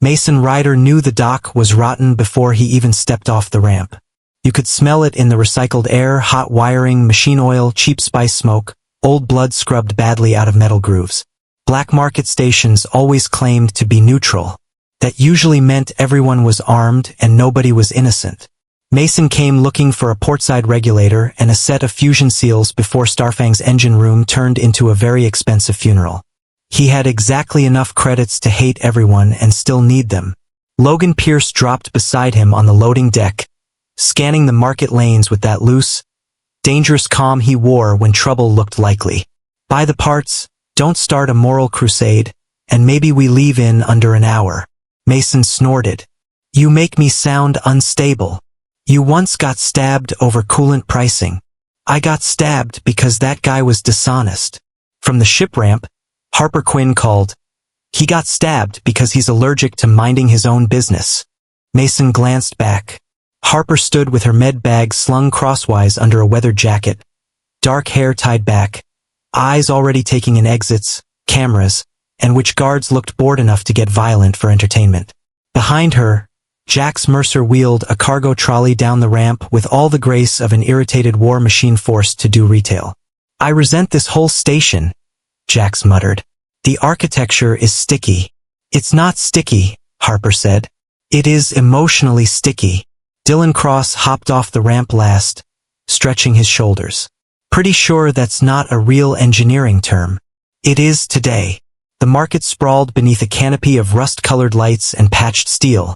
Mason Ryder knew the dock was rotten before he even stepped off the ramp. You could smell it in the recycled air, hot wiring, machine oil, cheap spice smoke, old blood scrubbed badly out of metal grooves. Black market stations always claimed to be neutral. That usually meant everyone was armed and nobody was innocent. Mason came looking for a portside regulator and a set of fusion seals before Starfang's engine room turned into a very expensive funeral. He had exactly enough credits to hate everyone and still need them. Logan Pierce dropped beside him on the loading deck, scanning the market lanes with that loose, dangerous calm he wore when trouble looked likely. Buy the parts, don't start a moral crusade, and maybe we leave in under an hour. Mason snorted. You make me sound unstable. You once got stabbed over coolant pricing. I got stabbed because that guy was dishonest. From the ship ramp, Harper Quinn called. He got stabbed because he's allergic to minding his own business. Mason glanced back. Harper stood with her med bag slung crosswise under a weathered jacket, dark hair tied back, eyes already taking in exits, cameras, and which guards looked bored enough to get violent for entertainment. Behind her, Jax Mercer wheeled a cargo trolley down the ramp with all the grace of an irritated war machine forced to do retail. I resent this whole station, Jax muttered. The architecture is sticky. It's not sticky, Harper said. It is emotionally sticky. Dylan Cross hopped off the ramp last, stretching his shoulders. Pretty sure that's not a real engineering term. It is today. The market sprawled beneath a canopy of rust-colored lights and patched steel.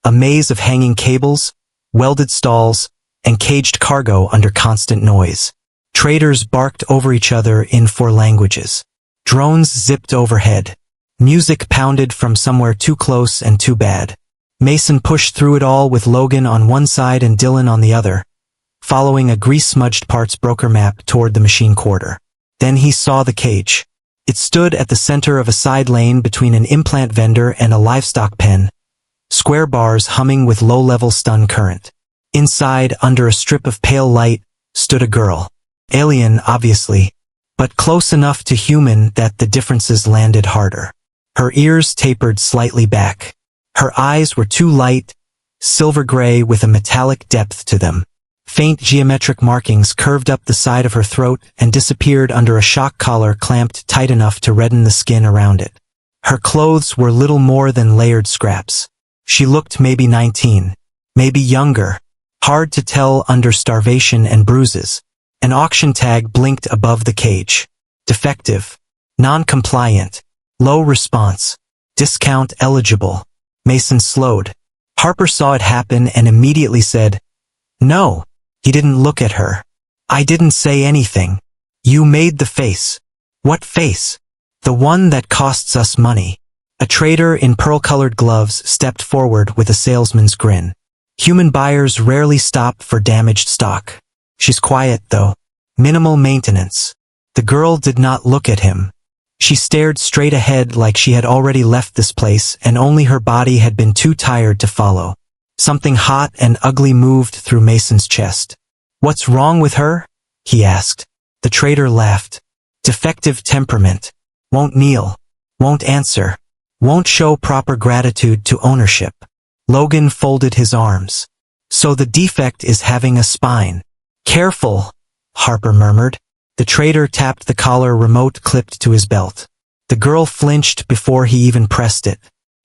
A maze of hanging cables, welded stalls, and caged cargo under constant noise. Traders barked over each other in 4 languages. Drones zipped overhead. Music pounded from somewhere too close and too bad. Mason pushed through it all with Logan on one side and Dylan on the other, following a grease-smudged parts broker map toward the machine quarter. Then he saw the cage. It stood at the center of a side lane between an implant vendor and a livestock pen, square bars humming with low-level stun current. Inside, under a strip of pale light, stood a girl. Alien, obviously, but close enough to human that the differences landed harder. Her ears tapered slightly back. Her eyes were too light, silver gray with a metallic depth to them. Faint geometric markings curved up the side of her throat and disappeared under a shock collar clamped tight enough to redden the skin around it. Her clothes were little more than layered scraps. She looked maybe 19, maybe younger, hard to tell under starvation and bruises. An auction tag blinked above the cage. Defective, non-compliant, low response, discount eligible. Mason slowed. Harper saw it happen and immediately said, "No." He didn't look at her. "I didn't say anything. You made the face." "What face?" "The one that costs us money." A trader in pearl-colored gloves stepped forward with a salesman's grin. Human buyers rarely stop for damaged stock. She's quiet, though. Minimal maintenance. The girl did not look at him. She stared straight ahead like she had already left this place and only her body had been too tired to follow. Something hot and ugly moved through Mason's chest. "What's wrong with her?" he asked. The trader laughed. "Defective temperament. Won't kneel. Won't answer. Won't show proper gratitude to ownership." Logan folded his arms. "So the defect is having a spine." "Careful," Harper murmured. The trader tapped the collar remote clipped to his belt. The girl flinched before he even pressed it.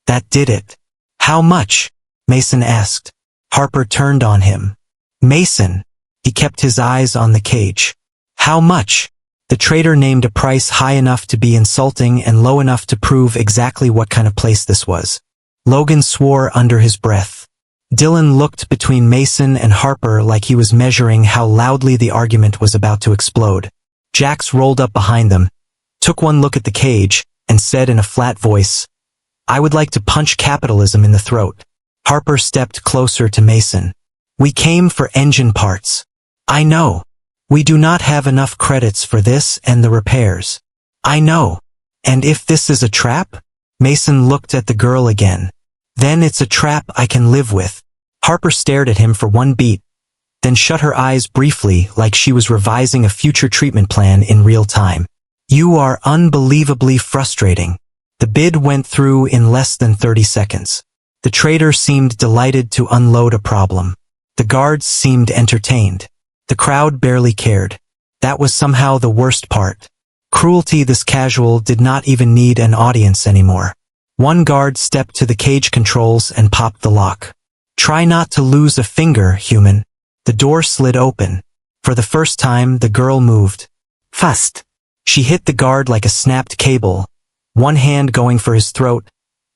"That did it." "How much?" Mason asked. Harper turned on him. "Mason." He kept his eyes on the cage. "How much?" The trader named a price high enough to be insulting and low enough to prove exactly what kind of place this was. Logan swore under his breath. Dylan looked between Mason and Harper like he was measuring how loudly the argument was about to explode. Jax rolled up behind them, took one look at the cage, and said in a flat voice, "I would like to punch capitalism in the throat." Harper stepped closer to Mason. "We came for engine parts." "I know. We do not have enough credits for this and the repairs." "I know. And if this is a trap?" Mason looked at the girl again. "Then it's a trap I can live with." Harper stared at him for one beat, then shut her eyes briefly like she was revising a future treatment plan in real time. "You are unbelievably frustrating." The bid went through in less than 30 seconds. The trader seemed delighted to unload a problem. The guards seemed entertained. The crowd barely cared. That was somehow the worst part. Cruelty this casual did not even need an audience anymore. One guard stepped to the cage controls and popped the lock. Try not to lose a finger, human. The door slid open. For the first time, the girl moved. Fast. She hit the guard like a snapped cable, one hand going for his throat,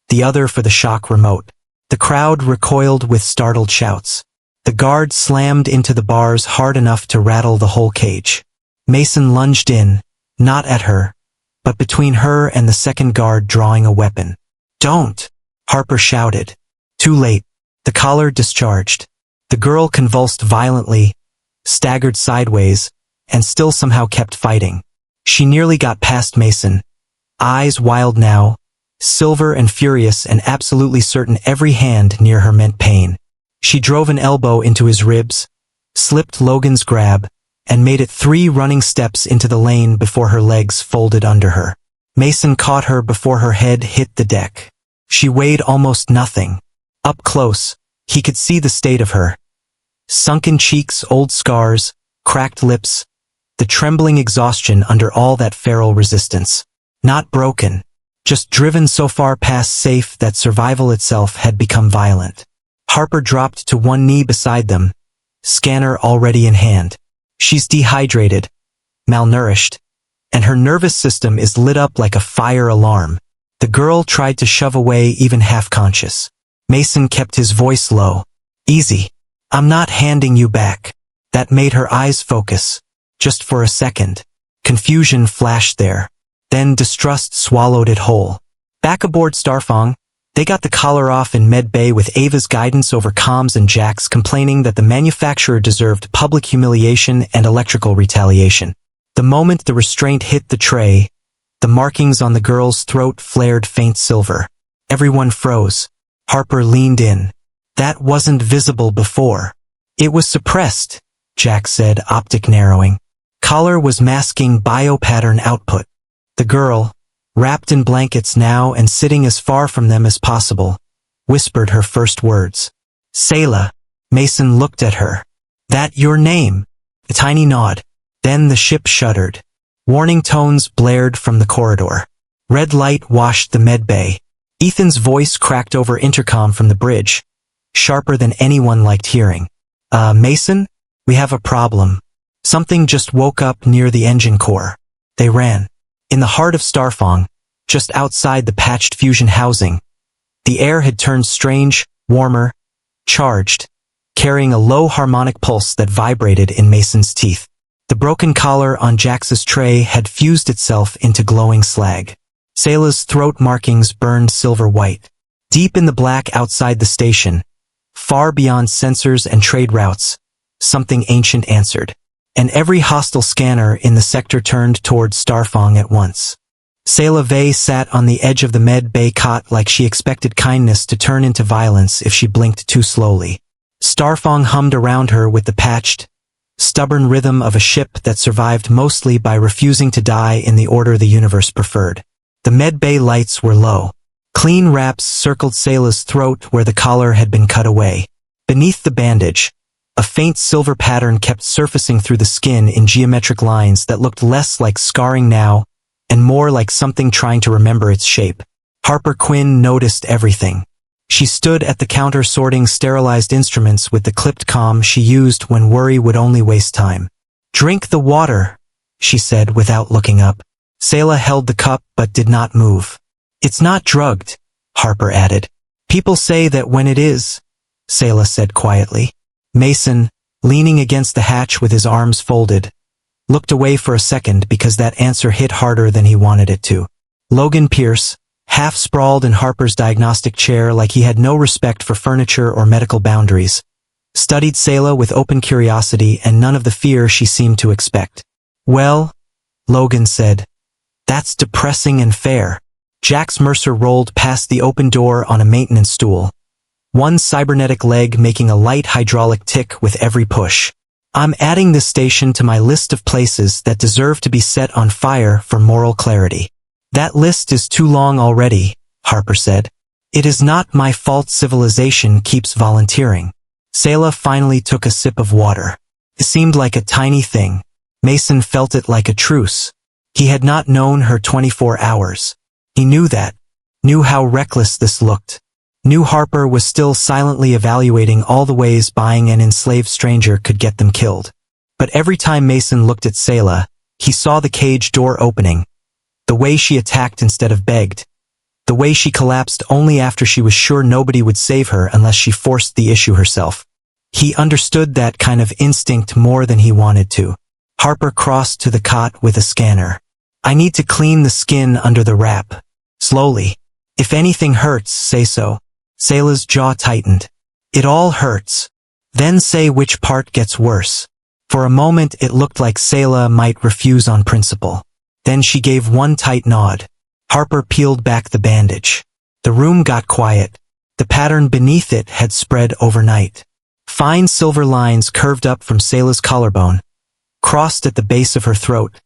the other for the shock remote. The crowd recoiled with startled shouts. The guard slammed into the bars hard enough to rattle the whole cage. Mason lunged in, not at her, but between her and the second guard drawing a weapon. Don't! Harper shouted. Too late. The collar discharged. The girl convulsed violently, staggered sideways, and still somehow kept fighting. She nearly got past Mason, eyes wild now, silver and furious and absolutely certain every hand near her meant pain. She drove an elbow into his ribs, slipped Logan's grab, and made it 3 running steps into the lane before her legs folded under her. Mason caught her before her head hit the deck. She weighed almost nothing. Up close, he could see the state of her. Sunken cheeks, old scars, cracked lips, the trembling exhaustion under all that feral resistance. Not broken, just driven so far past safe that survival itself had become violent. Harper dropped to one knee beside them, scanner already in hand. She's dehydrated, malnourished, and her nervous system is lit up like a fire alarm. The girl tried to shove away even half-conscious. Mason kept his voice low. Easy. I'm not handing you back. That made her eyes focus. Just for a second. Confusion flashed there. Then distrust swallowed it whole. Back aboard Starfang, they got the collar off in Med Bay with Ava's guidance over comms and Jax complaining that the manufacturer deserved public humiliation and electrical retaliation. The moment the restraint hit the tray, the markings on the girl's throat flared faint silver. Everyone froze. Harper leaned in. That wasn't visible before. It was suppressed, Jack said, optic narrowing. Collar was masking biopattern output. The girl, wrapped in blankets now and sitting as far from them as possible, whispered her first words. Saela. Mason looked at her. That your name? A tiny nod. Then the ship shuddered. Warning tones blared from the corridor. Red light washed the med bay. Ethan's voice cracked over intercom from the bridge, sharper than anyone liked hearing. Mason? We have a problem. Something just woke up near the engine core. They ran. In the heart of Starfang, just outside the patched fusion housing, the air had turned strange, warmer, charged, carrying a low harmonic pulse that vibrated in Mason's teeth. The broken collar on Jax's tray had fused itself into glowing slag. Saela's throat markings burned silver white. Deep in the black outside the station, far beyond sensors and trade routes, something ancient answered. And every hostile scanner in the sector turned toward Starfang at once. Saela Vey sat on the edge of the med bay cot like she expected kindness to turn into violence if she blinked too slowly. Starfang hummed around her with the patched, stubborn rhythm of a ship that survived mostly by refusing to die in the order the universe preferred. The med bay lights were low. Clean wraps circled Saela's throat where the collar had been cut away. Beneath the bandage, a faint silver pattern kept surfacing through the skin in geometric lines that looked less like scarring now and more like something trying to remember its shape. Harper Quinn noticed everything. She stood at the counter sorting sterilized instruments with the clipped comm she used when worry would only waste time. Drink the water, she said without looking up. Saela held the cup but did not move. It's not drugged, Harper added. People say that when it is, Saela said quietly. Mason, leaning against the hatch with his arms folded, looked away for a second because that answer hit harder than he wanted it to. Logan Pierce, half sprawled in Harper's diagnostic chair like he had no respect for furniture or medical boundaries, studied Saela with open curiosity and none of the fear she seemed to expect. Well, Logan said, that's depressing and fair. Jax Mercer rolled past the open door on a maintenance stool, one cybernetic leg making a light hydraulic tick with every push. I'm adding this station to my list of places that deserve to be set on fire for moral clarity. That list is too long already, Harper said. It is not my fault civilization keeps volunteering. Saela finally took a sip of water. It seemed like a tiny thing. Mason felt it like a truce. He had not known her 24 hours. He knew that. Knew how reckless this looked. Knew Harper was still silently evaluating all the ways buying an enslaved stranger could get them killed. But every time Mason looked at Saela, he saw the cage door opening. The way she attacked instead of begged. The way she collapsed only after she was sure nobody would save her unless she forced the issue herself. He understood that kind of instinct more than he wanted to. Harper crossed to the cot with a scanner. I need to clean the skin under the wrap. Slowly. If anything hurts, say so. Saela's jaw tightened. It all hurts. Then say which part gets worse. For a moment it looked like Saela might refuse on principle. Then she gave one tight nod. Harper peeled back the bandage. The room got quiet. The pattern beneath it had spread overnight. Fine silver lines curved up from Saela's collarbone, crossed at the base of her throat,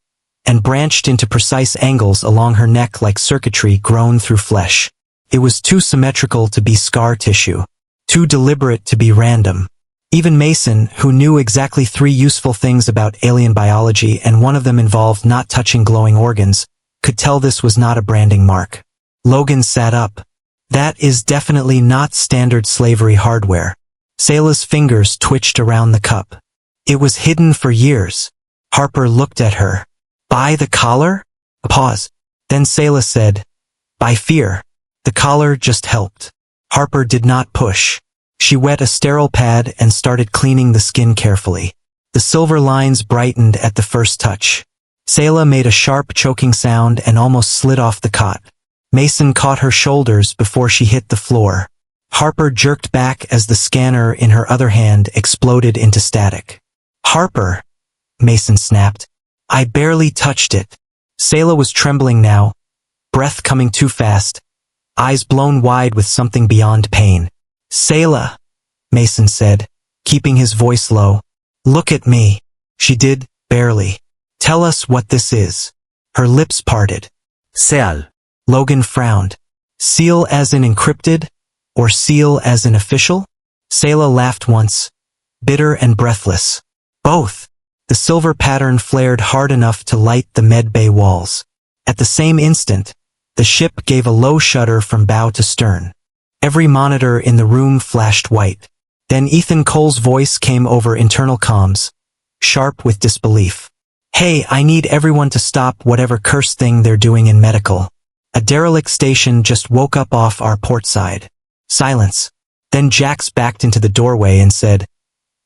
and branched into precise angles along her neck like circuitry grown through flesh. It was too symmetrical to be scar tissue, too deliberate to be random. Even Mason, who knew exactly 3 useful things about alien biology and one of them involved not touching glowing organs, could tell this was not a branding mark. Logan sat up. That is definitely not standard slavery hardware. Saela's fingers twitched around the cup. It was hidden for years. Harper looked at her. By the collar? A pause. Then Saela said, by fear. The collar just helped. Harper did not push. She wet a sterile pad and started cleaning the skin carefully. The silver lines brightened at the first touch. Saela made a sharp choking sound and almost slid off the cot. Mason caught her shoulders before she hit the floor. Harper jerked back as the scanner in her other hand exploded into static. Harper, Mason snapped. I barely touched it. Saela was trembling now, breath coming too fast, eyes blown wide with something beyond pain. Saela, Mason said, keeping his voice low. Look at me. She did, barely. Tell us what this is. Her lips parted. Seal. Logan frowned. Seal as in encrypted? Or seal as in official? Saela laughed once, bitter and breathless. Both. The silver pattern flared hard enough to light the med bay walls. At the same instant, the ship gave a low shudder from bow to stern. Every monitor in the room flashed white. Then Ethan Cole's voice came over internal comms, sharp with disbelief. Hey, I need everyone to stop whatever cursed thing they're doing in medical. A derelict station just woke up off our port side. Silence. Then Jax backed into the doorway and said,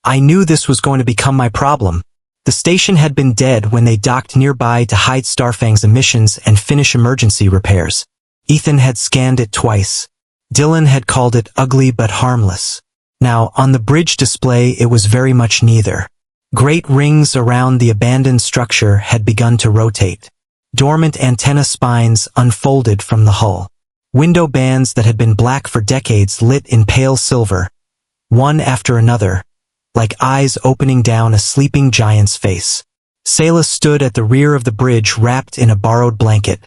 I knew this was going to become my problem. The station had been dead when they docked nearby to hide Starfang's emissions and finish emergency repairs. Ethan had scanned it twice. Dylan had called it ugly but harmless. Now, on the bridge display it was very much neither. Great rings around the abandoned structure had begun to rotate. Dormant antenna spines unfolded from the hull. Window bands that had been black for decades lit in pale silver, one after another, like eyes opening down a sleeping giant's face. Saela stood at the rear of the bridge wrapped in a borrowed blanket.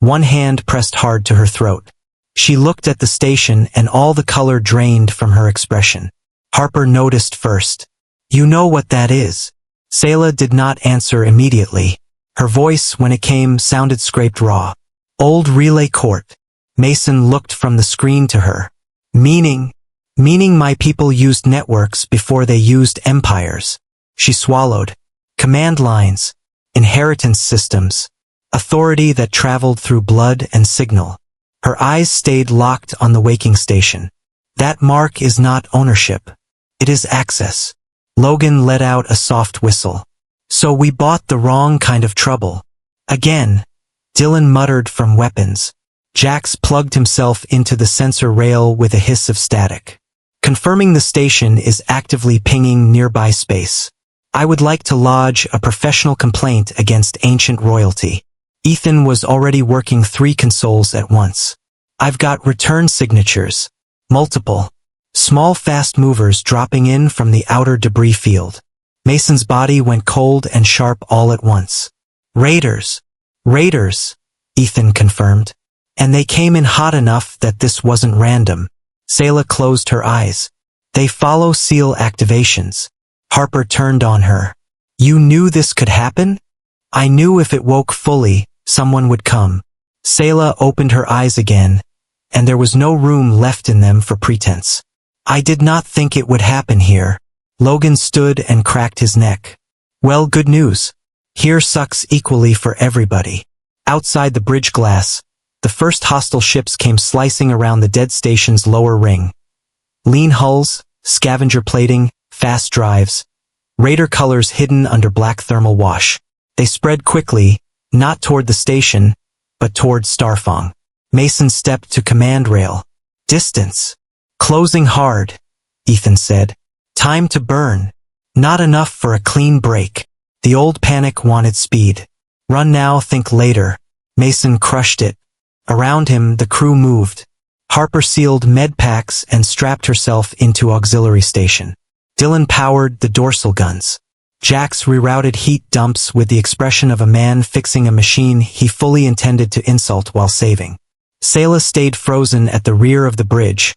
One hand pressed hard to her throat. She looked at the station and all the color drained from her expression. Harper noticed first. You know what that is. Saela did not answer immediately. Her voice, when it came, sounded scraped raw. Old relay court. Mason looked from the screen to her. Meaning my people used networks before they used empires. She swallowed. Command lines. Inheritance systems. Authority that traveled through blood and signal. Her eyes stayed locked on the waking station. That mark is not ownership. It is access. Logan let out a soft whistle. So we bought the wrong kind of trouble. Again. Dylan muttered from weapons. Jax plugged himself into the sensor rail with a hiss of static. Confirming the station is actively pinging nearby space. I would like to lodge a professional complaint against ancient royalty. Ethan was already working 3 consoles at once. I've got return signatures. Multiple. Small fast movers dropping in from the outer debris field. Mason's body went cold and sharp all at once. Raiders. Raiders. Ethan confirmed. And they came in hot enough that this wasn't random. Saela closed her eyes. They follow seal activations. Harper turned on her. You knew this could happen? I knew if it woke fully, someone would come. Saela opened her eyes again, and there was no room left in them for pretense. I did not think it would happen here. Logan stood and cracked his neck. Well, good news. Here sucks equally for everybody. Outside the bridge glass, the first hostile ships came slicing around the dead station's lower ring. Lean hulls, scavenger plating, fast drives. Raider colors hidden under black thermal wash. They spread quickly, not toward the station, but toward Starfang. Mason stepped to command rail. Distance. Closing hard, Ethan said. Time to burn. Not enough for a clean break. The old panic wanted speed. Run now, think later. Mason crushed it. Around him, the crew moved. Harper sealed med packs and strapped herself into auxiliary station. Dylan powered the dorsal guns. Jax rerouted heat dumps with the expression of a man fixing a machine he fully intended to insult while saving. Saela stayed frozen at the rear of the bridge,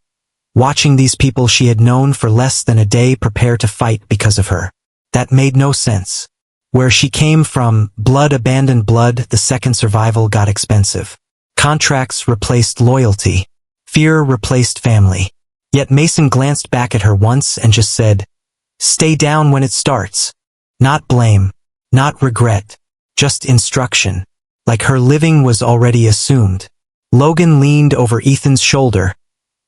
watching these people she had known for less than a day prepare to fight because of her. That made no sense. Where she came from, blood abandoned blood, the second survival got expensive. Contracts replaced loyalty. Fear replaced family. Yet Mason glanced back at her once and just said, "Stay down when it starts." Not blame, not regret, just instruction. Like her living was already assumed. Logan leaned over Ethan's shoulder,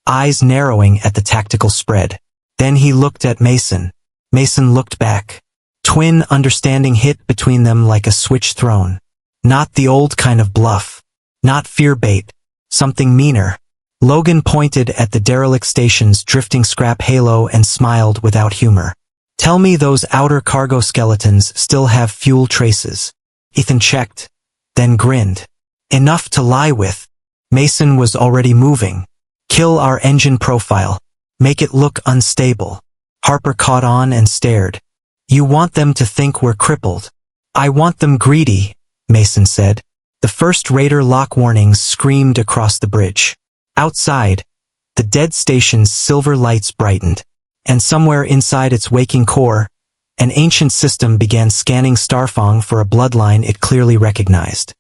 eyes narrowing at the tactical spread. Then he looked at Mason. Mason looked back. Twin understanding hit between them like a switch thrown. Not the old kind of bluff. Not fear bait. Something meaner. Logan pointed at the derelict station's drifting scrap halo and smiled without humor. Tell me those outer cargo skeletons still have fuel traces. Ethan checked, then grinned. Enough to lie with. Mason was already moving. Kill our engine profile. Make it look unstable. Harper caught on and stared. You want them to think we're crippled. I want them greedy, Mason said. The first Raider lock warnings screamed across the bridge. Outside, the dead station's silver lights brightened, and somewhere inside its waking core, an ancient system began scanning Starfang for a bloodline it clearly recognized.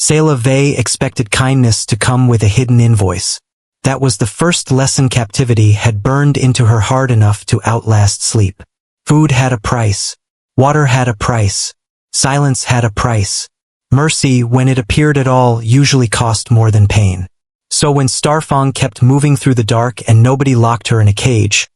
Saela Vey expected kindness to come with a hidden invoice. That was the first lesson captivity had burned into her hard enough to outlast sleep. Food had a price. Water had a price. Silence had a price. Mercy, when it appeared at all, usually cost more than pain. So when Starfang kept moving through the dark and nobody locked her in a cage,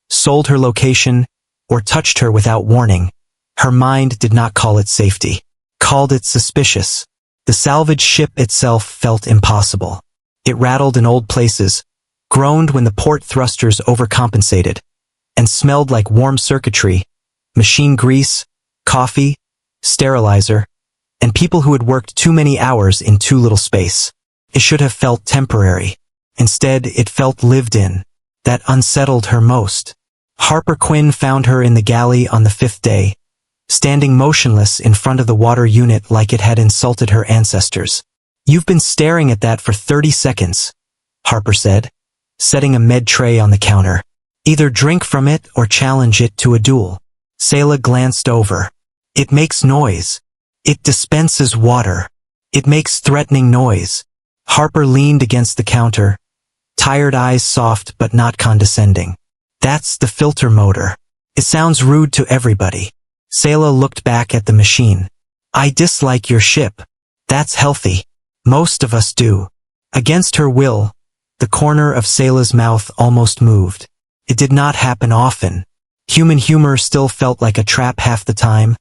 sold her location, or touched her without warning, her mind did not call it safety. Called it suspicious. The salvage ship itself felt impossible. It rattled in old places, groaned when the port thrusters overcompensated, and smelled like warm circuitry, machine grease, coffee, sterilizer, and people who had worked too many hours in too little space. It should have felt temporary. Instead, it felt lived in. That unsettled her most. Harper Quinn found her in the galley on the 5th day, standing motionless in front of the water unit like it had insulted her ancestors. You've been staring at that for 30 seconds, Harper said, setting a med tray on the counter. Either drink from it or challenge it to a duel. Saela glanced over. It makes noise. It dispenses water. It makes threatening noise. Harper leaned against the counter, tired eyes soft but not condescending. That's the filter motor. It sounds rude to everybody. Saela looked back at the machine. I dislike your ship. That's healthy. Most of us do. Against her will, the corner of Saela's mouth almost moved. It did not happen often. Human humor still felt like a trap half the time,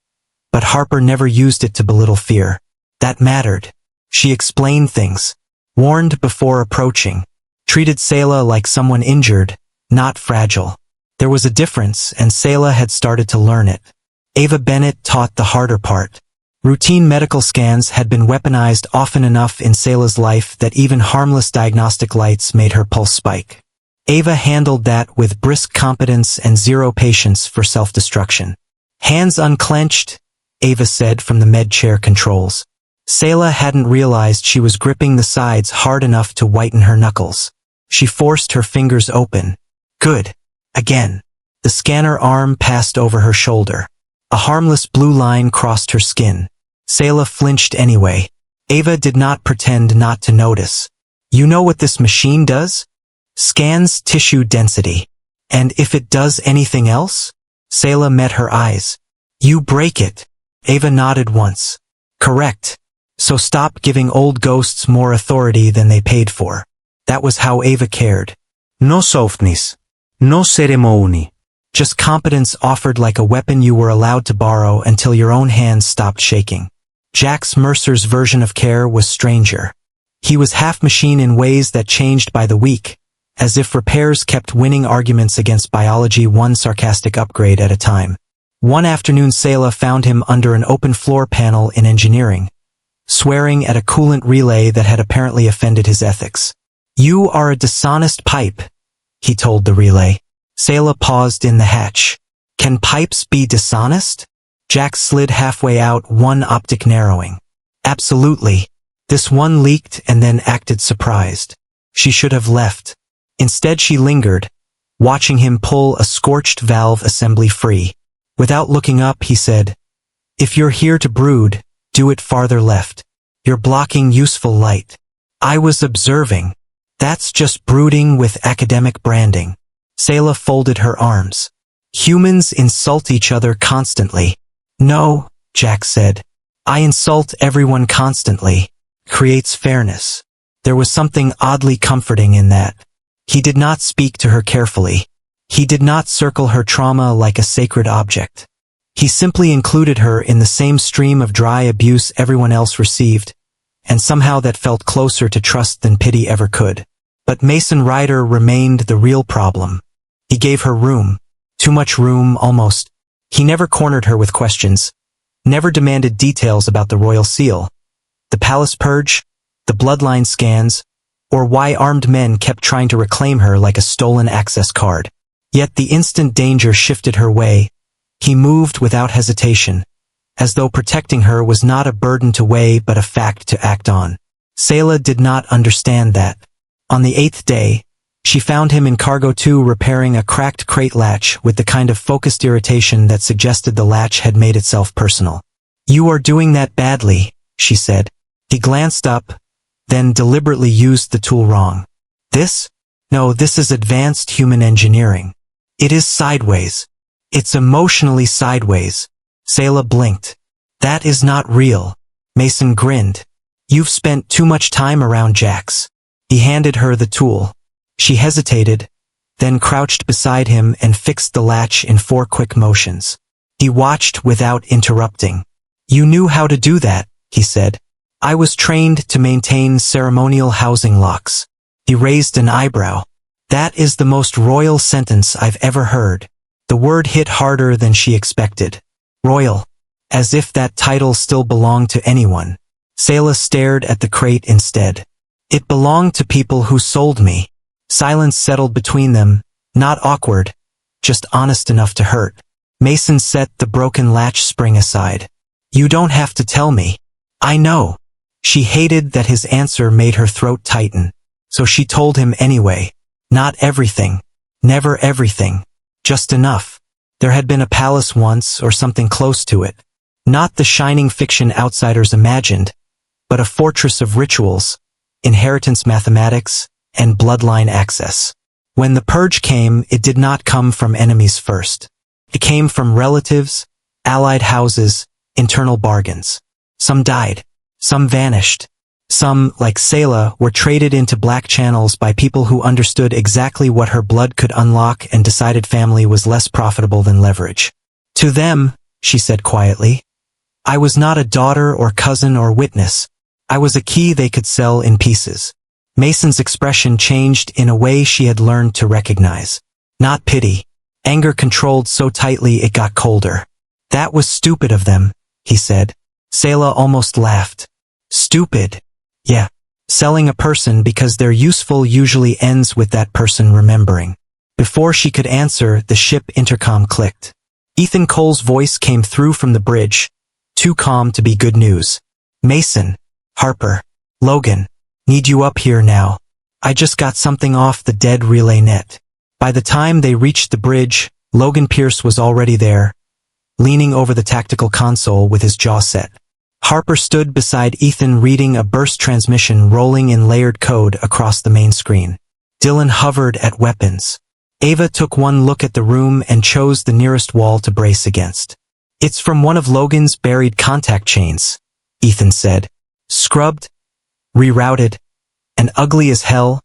but Harper never used it to belittle fear. That mattered. She explained things. Warned before approaching. Treated Saela like someone injured, not fragile. There was a difference, and Saela had started to learn it. Ava Bennett taught the harder part. Routine medical scans had been weaponized often enough in Saela's life that even harmless diagnostic lights made her pulse spike. Ava handled that with brisk competence and zero patience for self-destruction. Hands unclenched, Ava said from the med chair controls. Saela hadn't realized she was gripping the sides hard enough to whiten her knuckles. She forced her fingers open. Good. Again. The scanner arm passed over her shoulder. A harmless blue line crossed her skin. Saela flinched anyway. Ava did not pretend not to notice. You know what this machine does? Scans tissue density. And if it does anything else? Saela met her eyes. You break it. Ava nodded once. Correct. So stop giving old ghosts more authority than they paid for. That was how Ava cared. No softness. No ceremony. Just competence offered like a weapon you were allowed to borrow until your own hands stopped shaking. Jax Mercer's version of care was stranger. He was half machine in ways that changed by the week, as if repairs kept winning arguments against biology one sarcastic upgrade at a time. One afternoon Saela found him under an open floor panel in engineering, swearing at a coolant relay that had apparently offended his ethics. You are a dishonest pipe, he told the relay. Saela paused in the hatch. Can pipes be dishonest? Jax slid halfway out, one optic narrowing. Absolutely. This one leaked and then acted surprised. She should have left. Instead she lingered, watching him pull a scorched valve assembly free. Without looking up, he said, If you're here to brood, do it farther left. You're blocking useful light. I was observing. That's just brooding with academic branding. Saela folded her arms. Humans insult each other constantly. No, Jack said. I insult everyone constantly. Creates fairness. There was something oddly comforting in that. He did not speak to her carefully. He did not circle her trauma like a sacred object. He simply included her in the same stream of dry abuse everyone else received, and somehow that felt closer to trust than pity ever could. But Mason Ryder remained the real problem. He gave her room. Too much room, almost. He never cornered her with questions. Never demanded details about the royal seal, the palace purge, the bloodline scans, or why armed men kept trying to reclaim her like a stolen access card. Yet the instant danger shifted her way, he moved without hesitation, as though protecting her was not a burden to weigh but a fact to act on. Saela did not understand that. On the 8th day, she found him in Cargo 2 repairing a cracked crate latch with the kind of focused irritation that suggested the latch had made itself personal. You are doing that badly, she said. He glanced up, then deliberately used the tool wrong. This? No, this is advanced human engineering. It is sideways. It's emotionally sideways. Saela blinked. That is not real. Mason grinned. You've spent too much time around Jax. He handed her the tool. She hesitated, then crouched beside him and fixed the latch in 4 quick motions. He watched without interrupting. You knew how to do that, he said. I was trained to maintain ceremonial housing locks. He raised an eyebrow. That is the most royal sentence I've ever heard. The word hit harder than she expected. Royal. As if that title still belonged to anyone. Saela stared at the crate instead. It belonged to people who sold me. Silence settled between them, not awkward, just honest enough to hurt. Mason set the broken latch spring aside. You don't have to tell me. I know. She hated that his answer made her throat tighten. So she told him anyway. Not everything. Never everything. Just enough. There had been a palace once, or something close to it. Not the shining fiction outsiders imagined, but a fortress of rituals, inheritance mathematics, and bloodline access. When the purge came, it did not come from enemies first. It came from relatives, allied houses, internal bargains. Some died. Some vanished. Some, like Saela, were traded into black channels by people who understood exactly what her blood could unlock and decided family was less profitable than leverage. To them, she said quietly, I was not a daughter or cousin or witness. I was a key they could sell in pieces. Mason's expression changed in a way she had learned to recognize. Not pity. Anger controlled so tightly it got colder. That was stupid of them, he said. Saela almost laughed. Stupid. Yeah. Selling a person because they're useful usually ends with that person remembering. Before she could answer, the ship intercom clicked. Ethan Cole's voice came through from the bridge, too calm to be good news. Mason. Harper. Logan. Need you up here now. I just got something off the dead relay net. By the time they reached the bridge, Logan Pierce was already there, leaning over the tactical console with his jaw set. Harper stood beside Ethan reading a burst transmission rolling in layered code across the main screen. Dylan hovered at weapons. Ava took one look at the room and chose the nearest wall to brace against. It's from one of Logan's buried contact chains, Ethan said. Scrubbed, rerouted, and ugly as hell,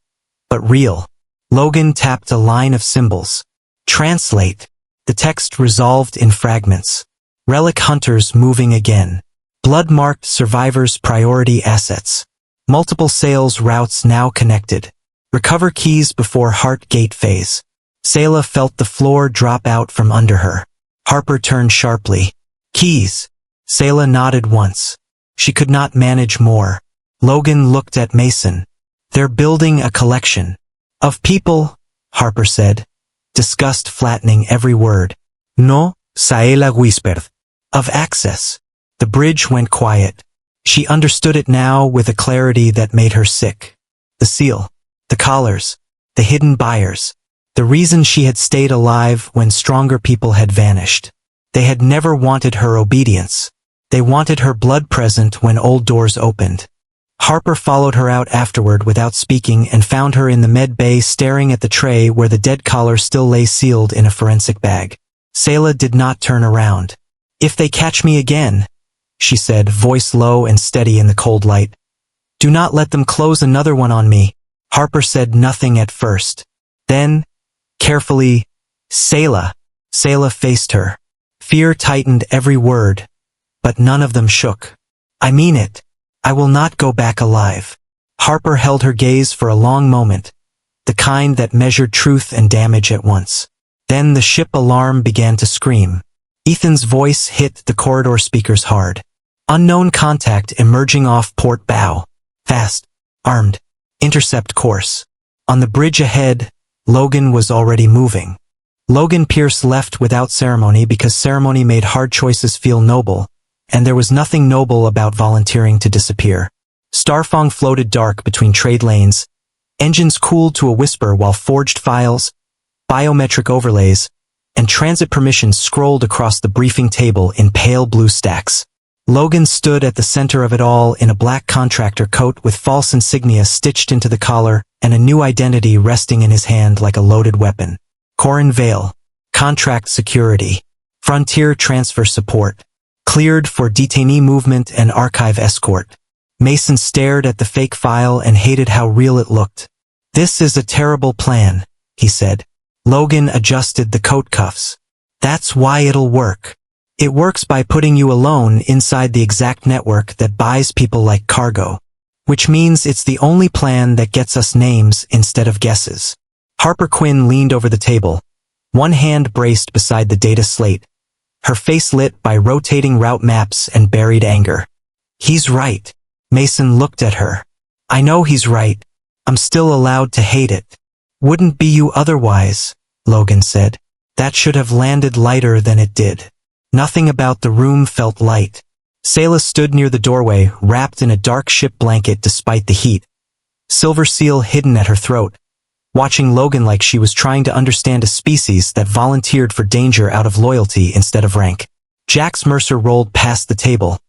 but real. Logan tapped a line of symbols. Translate. The text resolved in fragments. Relic hunters moving again. Blood-marked survivors' priority assets. Multiple sales routes now connected. Recover keys before heart gate phase. Saela felt the floor drop out from under her. Harper turned sharply. Keys. Saela nodded once. She could not manage more. Logan looked at Mason. They're building a collection. Of people, Harper said, disgust flattening every word. No, Saela whispered. Of access. The bridge went quiet. She understood it now with a clarity that made her sick. The seal. The collars. The hidden buyers. The reason she had stayed alive when stronger people had vanished. They had never wanted her obedience. They wanted her blood present when old doors opened. Harper followed her out afterward without speaking and found her in the med bay staring at the tray where the dead collar still lay sealed in a forensic bag. Saela did not turn around. If they catch me again, she said, voice low and steady in the cold light. Do not let them close another one on me. Harper said nothing at first. Then, carefully, Saela. Saela faced her. Fear tightened every word, but none of them shook. I mean it. I will not go back alive. Harper held her gaze for a long moment, the kind that measured truth and damage at once. Then the ship alarm began to scream. Ethan's voice hit the corridor speakers hard. Unknown contact emerging off port bow. Fast. Armed. Intercept course. On the bridge ahead, Logan was already moving. Logan Pierce left without ceremony because ceremony made hard choices feel noble, and there was nothing noble about volunteering to disappear. Starfang floated dark between trade lanes, engines cooled to a whisper while forged files, biometric overlays, and transit permissions scrolled across the briefing table in pale blue stacks. Logan stood at the center of it all in a black contractor coat with false insignia stitched into the collar and a new identity resting in his hand like a loaded weapon. Corin Vale. Contract security. Frontier transfer support. Cleared for detainee movement and archive escort. Mason stared at the fake file and hated how real it looked. This is a terrible plan, he said. Logan adjusted the coat cuffs. That's why it'll work. It works by putting you alone inside the exact network that buys people like cargo. Which means it's the only plan that gets us names instead of guesses. Harper Quinn leaned over the table, one hand braced beside the data slate, her face lit by rotating route maps and buried anger. He's right. Mason looked at her. I know he's right. I'm still allowed to hate it. Wouldn't be you otherwise, Logan said. That should have landed lighter than it did. Nothing about the room felt light. Saela stood near the doorway, wrapped in a dark ship blanket despite the heat. Silver seal hidden at her throat, watching Logan like she was trying to understand a species that volunteered for danger out of loyalty instead of rank. Jax Mercer rolled past the table,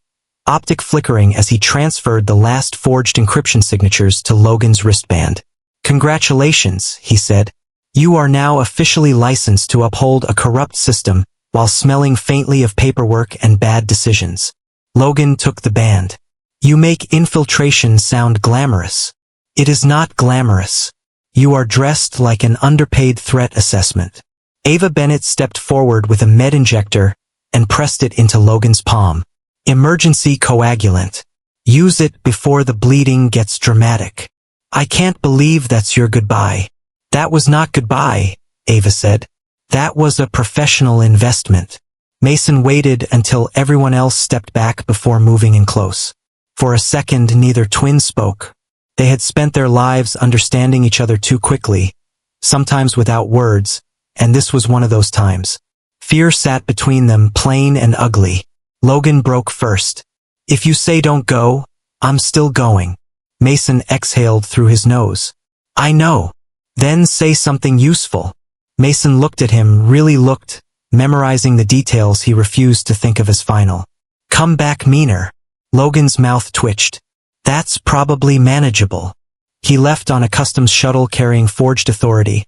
optic flickering as he transferred the last forged encryption signatures to Logan's wristband. Congratulations, he said. You are now officially licensed to uphold a corrupt system while smelling faintly of paperwork and bad decisions. Logan took the band. You make infiltration sound glamorous. It is not glamorous. You are dressed like an underpaid threat assessment. Ava Bennett stepped forward with a med injector and pressed it into Logan's palm. Emergency coagulant. Use it before the bleeding gets dramatic. I can't believe that's your goodbye. That was not goodbye, Ava said. That was a professional investment. Mason waited until everyone else stepped back before moving in close. For a second, neither twin spoke. They had spent their lives understanding each other too quickly, sometimes without words, and this was one of those times. Fear sat between them, plain and ugly. Logan broke first. If you say don't go, I'm still going. Mason exhaled through his nose. I know. Then say something useful. Mason looked at him, really looked, memorizing the details he refused to think of as final. Come back meaner. Logan's mouth twitched. That's probably manageable. He left on a customs shuttle carrying forged authority,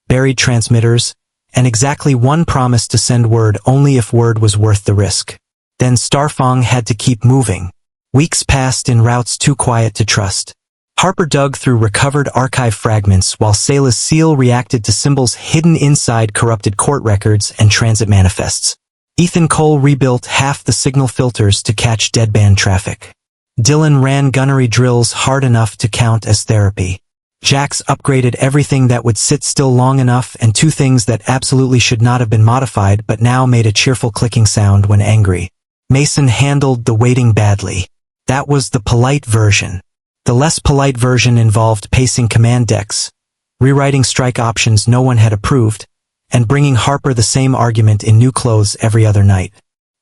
buried transmitters, and exactly one promise to send word only if word was worth the risk. Then Starfang had to keep moving. Weeks passed in routes too quiet to trust. Harper dug through recovered archive fragments while Saela's seal reacted to symbols hidden inside corrupted court records and transit manifests. Ethan Cole rebuilt half the signal filters to catch deadband traffic. Dylan ran gunnery drills hard enough to count as therapy. Jax upgraded everything that would sit still long enough and two things that absolutely should not have been modified but now made a cheerful clicking sound when angry. Mason handled the waiting badly. That was the polite version. The less polite version involved pacing command decks, rewriting strike options no one had approved, and bringing Harper the same argument in new clothes every other night.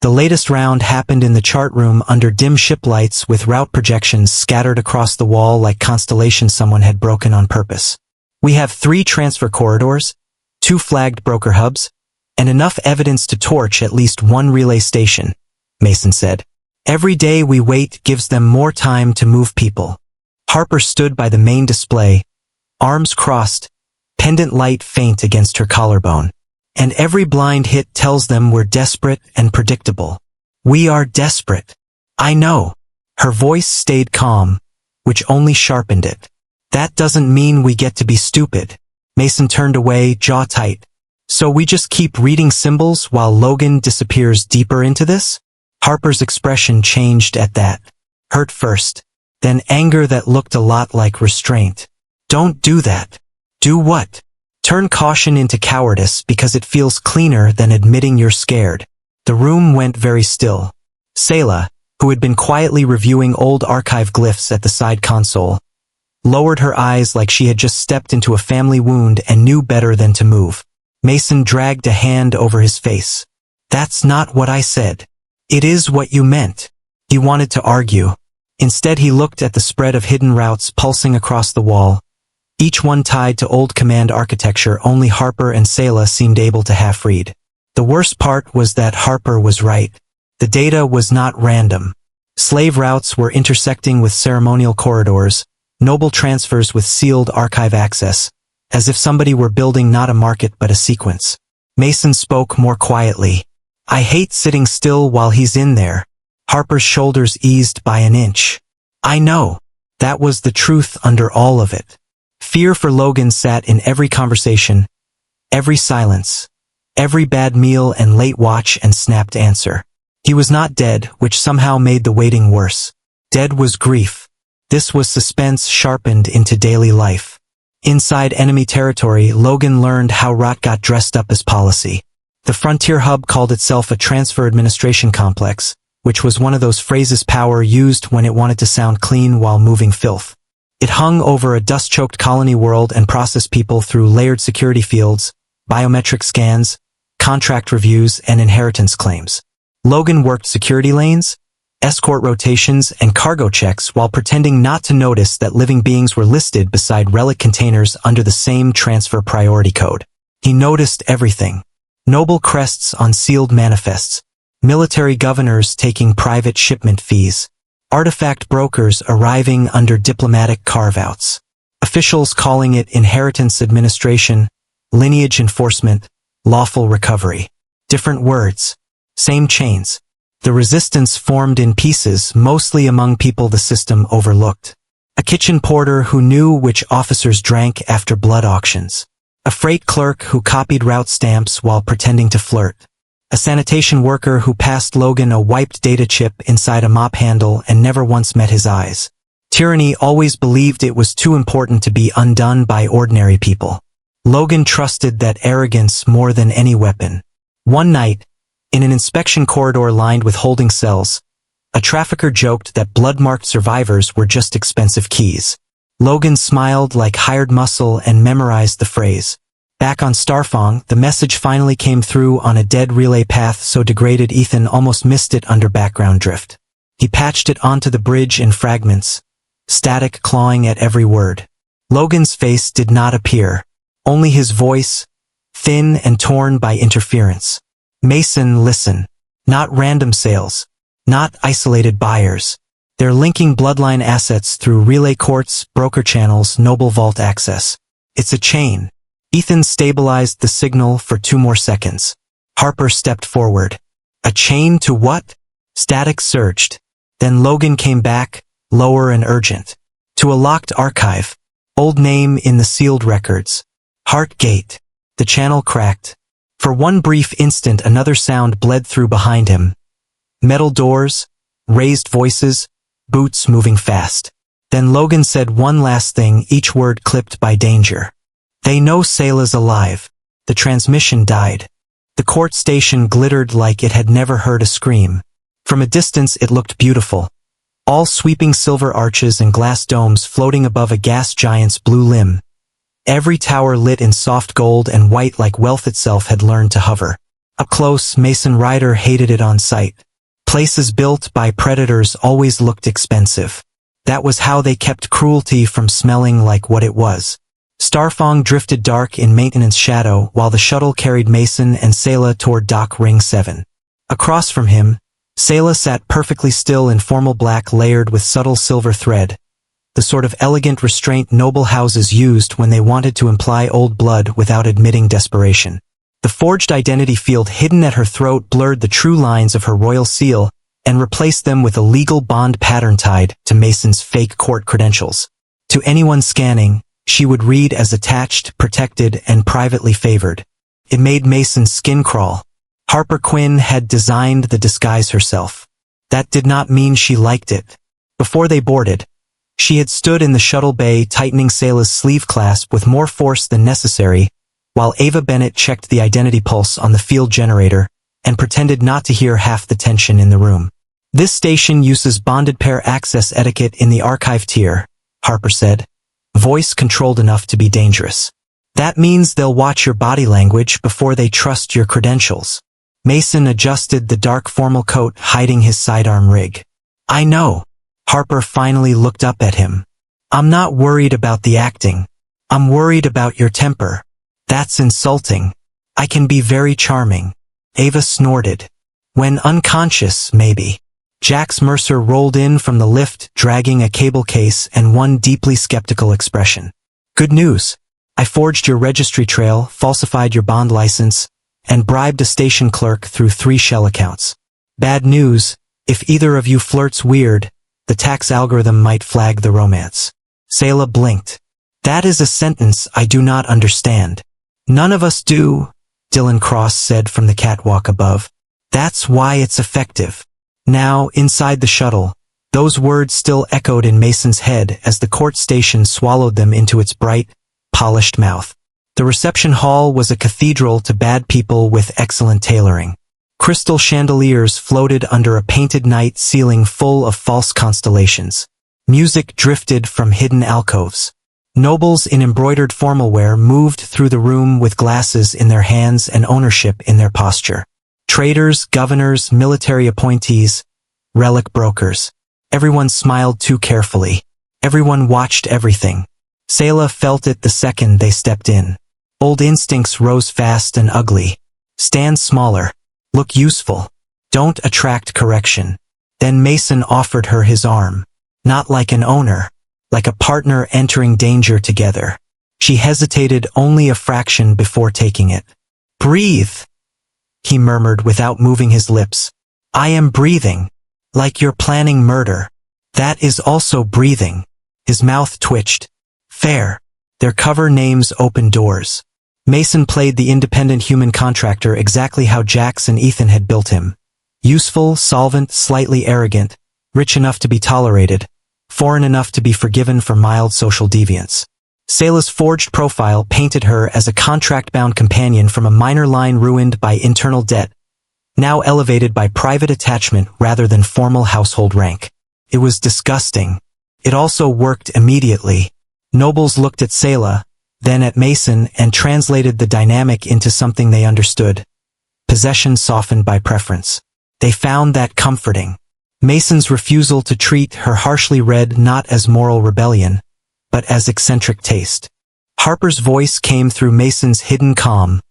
The latest round happened in the chart room under dim ship lights with route projections scattered across the wall like constellations someone had broken on purpose. We have 3 transfer corridors, 2 flagged broker hubs, and enough evidence to torch at least 1 relay station, Mason said. Every day we wait gives them more time to move people. Harper stood by the main display, arms crossed, pendant light faint against her collarbone. And every blind hit tells them we're desperate and predictable. We are desperate. I know. Her voice stayed calm, which only sharpened it. That doesn't mean we get to be stupid. Mason turned away, jaw tight. So we just keep reading symbols while Logan disappears deeper into this? Harper's expression changed at that. Hurt first, then anger that looked a lot like restraint. Don't do that. Do what? Turn caution into cowardice because it feels cleaner than admitting you're scared. The room went very still. Saela, who had been quietly reviewing old archive glyphs at the side console, lowered her eyes like she had just stepped into a family wound and knew better than to move. Mason dragged a hand over his face. That's not what I said. It is what you meant. He wanted to argue. Instead he looked at the spread of hidden routes pulsing across the wall, each one tied to old command architecture only Harper and Saela seemed able to half-read. The worst part was that Harper was right. The data was not random. Slave routes were intersecting with ceremonial corridors, noble transfers with sealed archive access, as if somebody were building not a market but a sequence. Mason spoke more quietly. I hate sitting still while he's in there. Harper's shoulders eased by an inch. I know. That was the truth under all of it. Fear for Logan sat in every conversation, every silence, every bad meal and late watch and snapped answer. He was not dead, which somehow made the waiting worse. Dead was grief. This was suspense sharpened into daily life. Inside enemy territory, Logan learned how rot got dressed up as policy. The Frontier Hub called itself a transfer administration complex, which was one of those phrases power used when it wanted to sound clean while moving filth. It hung over a dust-choked colony world and processed people through layered security fields, biometric scans, contract reviews, and inheritance claims. Logan worked security lanes, escort rotations, and cargo checks while pretending not to notice that living beings were listed beside relic containers under the same transfer priority code. He noticed everything. Noble crests on sealed manifests, military governors taking private shipment fees, artifact brokers arriving under diplomatic carve-outs, officials calling it inheritance administration, lineage enforcement, lawful recovery. Different words, same chains. The resistance formed in pieces, mostly among people the system overlooked. A kitchen porter who knew which officers drank after blood auctions. A freight clerk who copied route stamps while pretending to flirt. A sanitation worker who passed Logan a wiped data chip inside a mop handle and never once met his eyes. Tyranny always believed it was too important to be undone by ordinary people. Logan trusted that arrogance more than any weapon. One night, in an inspection corridor lined with holding cells, a trafficker joked that blood-marked survivors were just expensive keys. Logan smiled like hired muscle and memorized the phrase. Back on Starfang, the message finally came through on a dead relay path so degraded Ethan almost missed it under background drift. He patched it onto the bridge in fragments, static clawing at every word. Logan's face did not appear, only his voice, thin and torn by interference. Mason, listen. Not random sales. Not isolated buyers. They're linking bloodline assets through relay courts, broker channels, noble vault access. It's a chain. Ethan stabilized the signal for 2 more seconds. Harper stepped forward. A chain to what? Static surged. Then Logan came back, lower and urgent. To a locked archive. Old name in the sealed records. Heartgate. The channel cracked. For one brief instant another sound bled through behind him. Metal doors, raised voices, boots moving fast. Then Logan said one last thing, each word clipped by danger. They know Saela's alive. The transmission died. The court station glittered like it had never heard a scream. From a distance it looked beautiful. All sweeping silver arches and glass domes floating above a gas giant's blue limb. Every tower lit in soft gold and white like wealth itself had learned to hover. Up close, Mason Ryder hated it on sight. Places built by predators always looked expensive. That was how they kept cruelty from smelling like what it was. Starfang drifted dark in maintenance shadow while the shuttle carried Mason and Saela toward Dock Ring 7. Across from him, Saela sat perfectly still in formal black layered with subtle silver thread. The sort of elegant restraint noble houses used when they wanted to imply old blood without admitting desperation. The forged identity field hidden at her throat blurred the true lines of her royal seal and replaced them with a legal bond pattern tied to Mason's fake court credentials. To anyone scanning, she would read as attached, protected, and privately favored. It made Mason's skin crawl. Harper Quinn had designed the disguise herself. That did not mean she liked it. Before they boarded, she had stood in the shuttle bay tightening Saela's sleeve clasp with more force than necessary, while Ava Bennett checked the identity pulse on the field generator and pretended not to hear half the tension in the room. This station uses bonded pair access etiquette in the archive tier, Harper said, voice controlled enough to be dangerous. That means they'll watch your body language before they trust your credentials. Mason adjusted the dark formal coat hiding his sidearm rig. I know. Harper finally looked up at him. I'm not worried about the acting. I'm worried about your temper. That's insulting. I can be very charming. Ava snorted. When unconscious, maybe. Jax Mercer rolled in from the lift, dragging a cable case and one deeply skeptical expression. Good news. I forged your registry trail, falsified your bond license, and bribed a station clerk through 3 shell accounts. Bad news. If either of you flirts weird, the tax algorithm might flag the romance. Saela blinked. That is a sentence I do not understand. None of us do, Dylan Cross said from the catwalk above. That's why it's effective. Now, inside the shuttle, those words still echoed in Mason's head as the court station swallowed them into its bright, polished mouth. The reception hall was a cathedral to bad people with excellent tailoring. Crystal chandeliers floated under a painted night ceiling full of false constellations. Music drifted from hidden alcoves. Nobles in embroidered formalwear moved through the room with glasses in their hands and ownership in their posture. Traders, governors, military appointees, relic brokers. Everyone smiled too carefully. Everyone watched everything. Saela felt it the second they stepped in. Old instincts rose fast and ugly. Stand smaller. Look useful. Don't attract correction. Then Mason offered her his arm. Not like an owner. Like a partner entering danger together. She hesitated only a fraction before taking it. Breathe, he murmured without moving his lips. I am breathing. Like you're planning murder. That is also breathing. His mouth twitched. Fair. Their cover names open doors. Mason played the independent human contractor exactly how Jax and Ethan had built him. Useful, solvent, slightly arrogant, rich enough to be tolerated, foreign enough to be forgiven for mild social deviance. Saela's forged profile painted her as a contract-bound companion from a minor line ruined by internal debt, now elevated by private attachment rather than formal household rank. It was disgusting. It also worked immediately. Nobles looked at Saela, then at Mason, and translated the dynamic into something they understood. Possession softened by preference. They found that comforting. Mason's refusal to treat her harshly read not as moral rebellion, but as eccentric taste. Harper's voice came through Mason's hidden calm,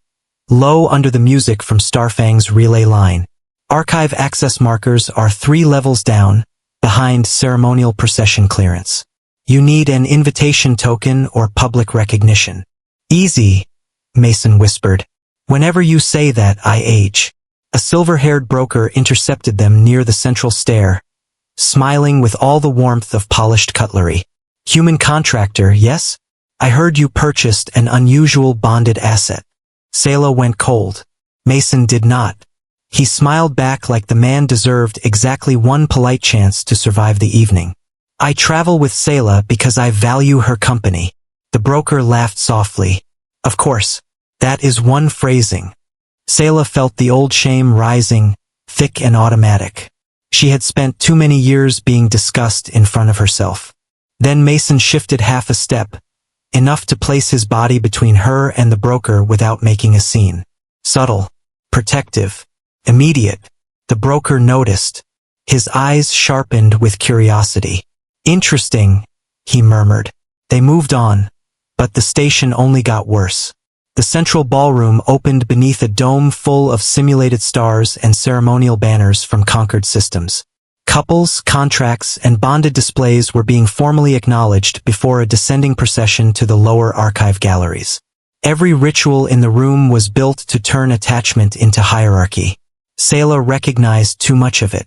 low under the music from Starfang's relay line. Archive access markers are 3 levels down, behind ceremonial procession clearance. You need an invitation token or public recognition. Easy, Mason whispered. Whenever you say that, I age. A silver-haired broker intercepted them near the central stair, smiling with all the warmth of polished cutlery. Human contractor, yes? I heard you purchased an unusual bonded asset. Saela went cold. Mason did not. He smiled back like the man deserved exactly one polite chance to survive the evening. I travel with Saela because I value her company. The broker laughed softly. Of course, that is one phrasing. Saela felt the old shame rising, thick and automatic. She had spent too many years being discussed in front of herself. Then Mason shifted half a step, enough to place his body between her and the broker without making a scene. Subtle, protective, immediate. The broker noticed. His eyes sharpened with curiosity. Interesting, he murmured. They moved on, but the station only got worse. The central ballroom opened beneath a dome full of simulated stars and ceremonial banners from conquered systems. Couples, contracts, and bonded displays were being formally acknowledged before a descending procession to the lower archive galleries. Every ritual in the room was built to turn attachment into hierarchy. Saela recognized too much of it.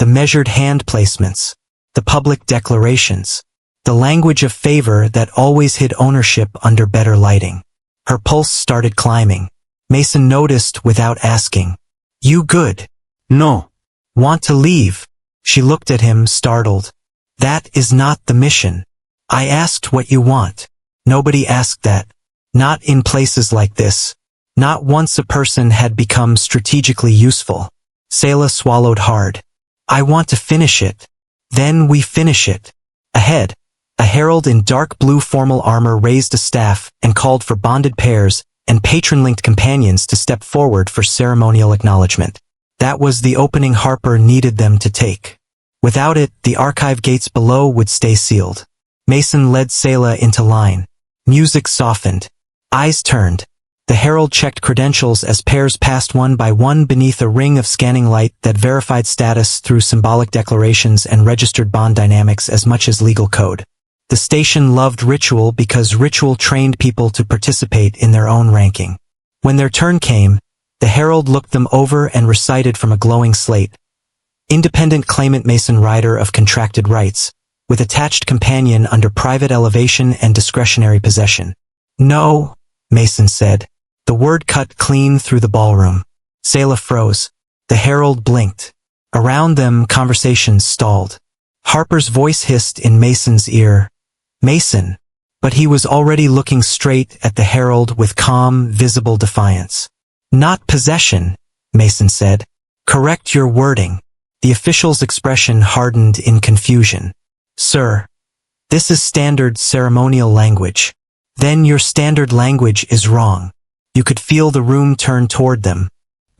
The measured hand placements, the public declarations, the language of favor that always hid ownership under better lighting. Her pulse started climbing. Mason noticed without asking. You good? No. Want to leave? She looked at him, startled. That is not the mission. I asked what you want. Nobody asked that. Not in places like this. Not once a person had become strategically useful. Saela swallowed hard. I want to finish it. Then we finish it. Ahead. A herald in dark blue formal armor raised a staff and called for bonded pairs and patron-linked companions to step forward for ceremonial acknowledgement. That was the opening Harper needed them to take. Without it, the archive gates below would stay sealed. Mason led Saela into line. Music softened. Eyes turned. The herald checked credentials as pairs passed one by one beneath a ring of scanning light that verified status through symbolic declarations and registered bond dynamics as much as legal code. The station loved ritual because ritual trained people to participate in their own ranking. When their turn came, the herald looked them over and recited from a glowing slate. Independent claimant Mason Rider of contracted rights, with attached companion under private elevation and discretionary possession. No, Mason said. The word cut clean through the ballroom. Saela froze. The herald blinked. Around them, conversations stalled. Harper's voice hissed in Mason's ear. Mason. But he was already looking straight at the herald with calm, visible defiance. Not possession, Mason said. Correct your wording. The official's expression hardened in confusion. Sir. This is standard ceremonial language. Then your standard language is wrong. You could feel the room turn toward them.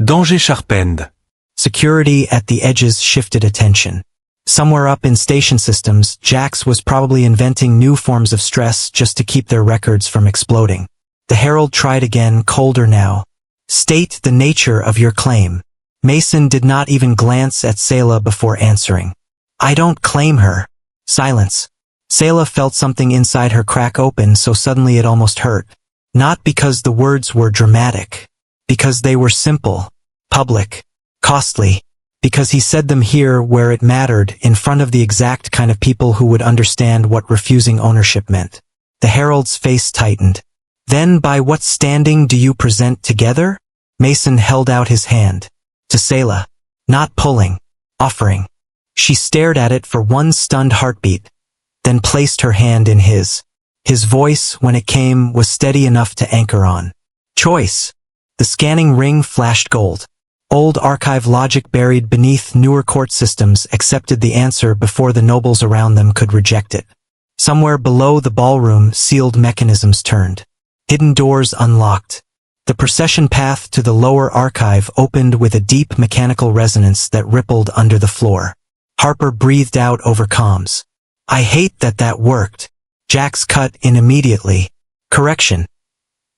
Danger sharpened. Security at the edges shifted attention. Somewhere up in station systems, Jax was probably inventing new forms of stress just to keep their records from exploding. The herald tried again, colder now. State the nature of your claim. Mason did not even glance at Saela before answering. I don't claim her. Silence. Saela felt something inside her crack open so suddenly it almost hurt. Not because the words were dramatic. Because they were simple, public, costly. Because he said them here where it mattered, in front of the exact kind of people who would understand what refusing ownership meant. The herald's face tightened. Then by what standing do you present together? Mason held out his hand. To Saela. Not pulling. Offering. She stared at it for one stunned heartbeat, then placed her hand in his. His voice, when it came, was steady enough to anchor on. Choice. The scanning ring flashed gold. Old archive logic buried beneath newer court systems accepted the answer before the nobles around them could reject it. Somewhere below the ballroom, sealed mechanisms turned. Hidden doors unlocked. The procession path to the lower archive opened with a deep mechanical resonance that rippled under the floor. Harper breathed out over comms. I hate that worked. Jax cut in immediately. Correction.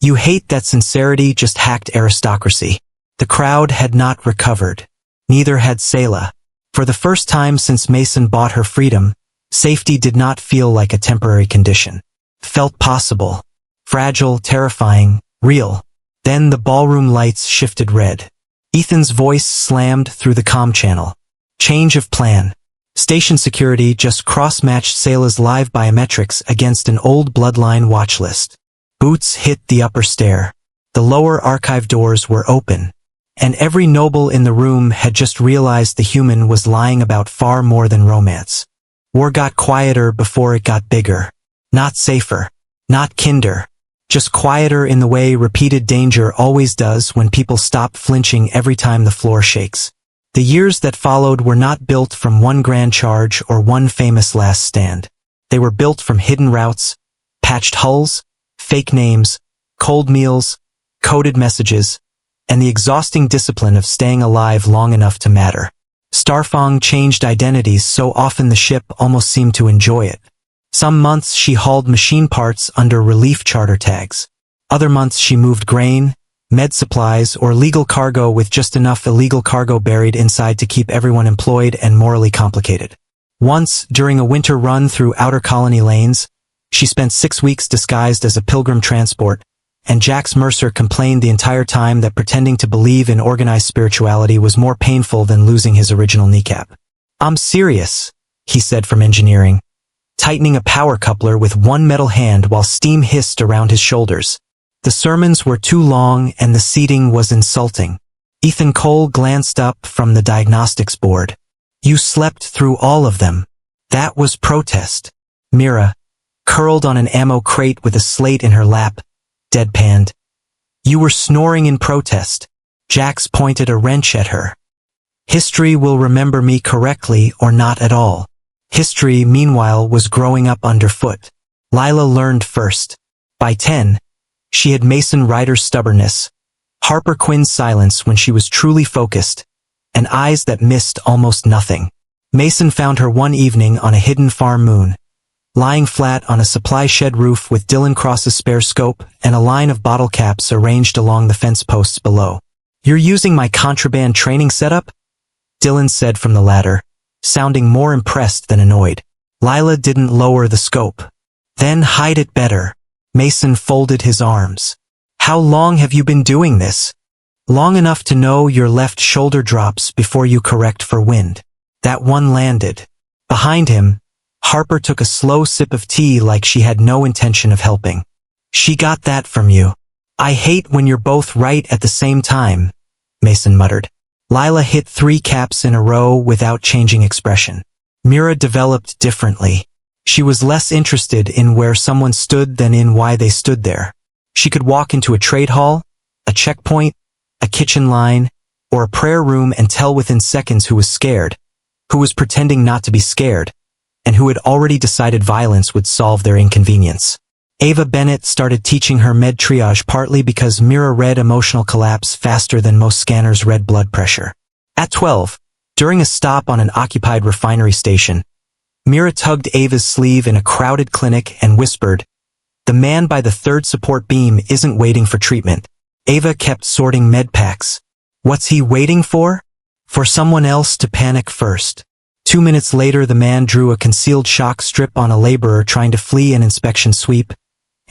You hate that sincerity just hacked aristocracy. The crowd had not recovered. Neither had Saela. For the first time since Mason bought her freedom, safety did not feel like a temporary condition. Felt possible. Fragile, terrifying, real. Then the ballroom lights shifted red. Ethan's voice slammed through the comm channel. Change of plan. Station security just cross-matched Saela's live biometrics against an old bloodline watch list. Boots hit the upper stair. The lower archive doors were open. And every noble in the room had just realized the human was lying about far more than romance. War got quieter before it got bigger. Not safer. Not kinder. Just quieter in the way repeated danger always does when people stop flinching every time the floor shakes. The years that followed were not built from one grand charge or one famous last stand. They were built from hidden routes, patched hulls, fake names, cold meals, coded messages, and the exhausting discipline of staying alive long enough to matter. Starfang changed identities so often the ship almost seemed to enjoy it. Some months she hauled machine parts under relief charter tags. Other months she moved grain, med supplies, or legal cargo with just enough illegal cargo buried inside to keep everyone employed and morally complicated. Once, during a winter run through outer colony lanes, she spent 6 weeks disguised as a pilgrim transport, and Jax Mercer complained the entire time that pretending to believe in organized spirituality was more painful than losing his original kneecap. I'm serious, he said from engineering, tightening a power coupler with one metal hand while steam hissed around his shoulders. The sermons were too long and the seating was insulting. Ethan Cole glanced up from the diagnostics board. You slept through all of them. That was protest. Mira, curled on an ammo crate with a slate in her lap, deadpanned. You were snoring in protest. Jax pointed a wrench at her. History will remember me correctly or not at all. History, meanwhile, was growing up underfoot. Lila learned first. By 10, she had Mason Ryder's stubbornness, Harper Quinn's silence when she was truly focused, and eyes that missed almost nothing. Mason found her one evening on a hidden farm moon, lying flat on a supply shed roof with Dylan Cross's spare scope and a line of bottle caps arranged along the fence posts below. You're using my contraband training setup? Dylan said from the ladder, sounding more impressed than annoyed. Lila didn't lower the scope. Then hide it better. Mason folded his arms. How long have you been doing this? Long enough to know your left shoulder drops before you correct for wind. That one landed. Behind him, Harper took a slow sip of tea like she had no intention of helping. She got that from you. I hate when you're both right at the same time, Mason muttered. Lila hit 3 caps in a row without changing expression. Mira developed differently. She was less interested in where someone stood than in why they stood there. She could walk into a trade hall, a checkpoint, a kitchen line, or a prayer room and tell within seconds who was scared, who was pretending not to be scared, and who had already decided violence would solve their inconvenience. Ava Bennett started teaching her med triage partly because Mira read emotional collapse faster than most scanners read blood pressure. At 12, during a stop on an occupied refinery station, Mira tugged Ava's sleeve in a crowded clinic and whispered, "The man by the 3rd support beam isn't waiting for treatment." Ava kept sorting med packs. What's he waiting for? For someone else to panic first. 2 minutes later, the man drew a concealed shock strip on a laborer trying to flee an inspection sweep,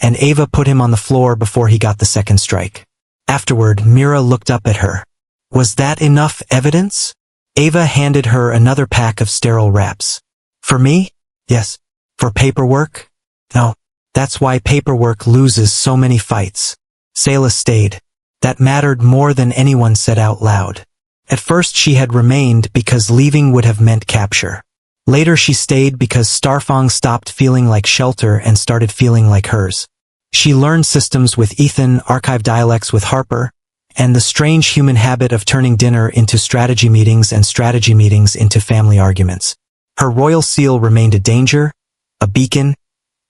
and Ava put him on the floor before he got the second strike. Afterward, Mira looked up at her. Was that enough evidence? Ava handed her another pack of sterile wraps. For me? Yes. For paperwork? No. That's why paperwork loses so many fights. Saela stayed. That mattered more than anyone said out loud. At first she had remained because leaving would have meant capture. Later she stayed because Starfang stopped feeling like shelter and started feeling like hers. She learned systems with Ethan, archived dialects with Harper, and the strange human habit of turning dinner into strategy meetings and strategy meetings into family arguments. Her royal seal remained a danger, a beacon,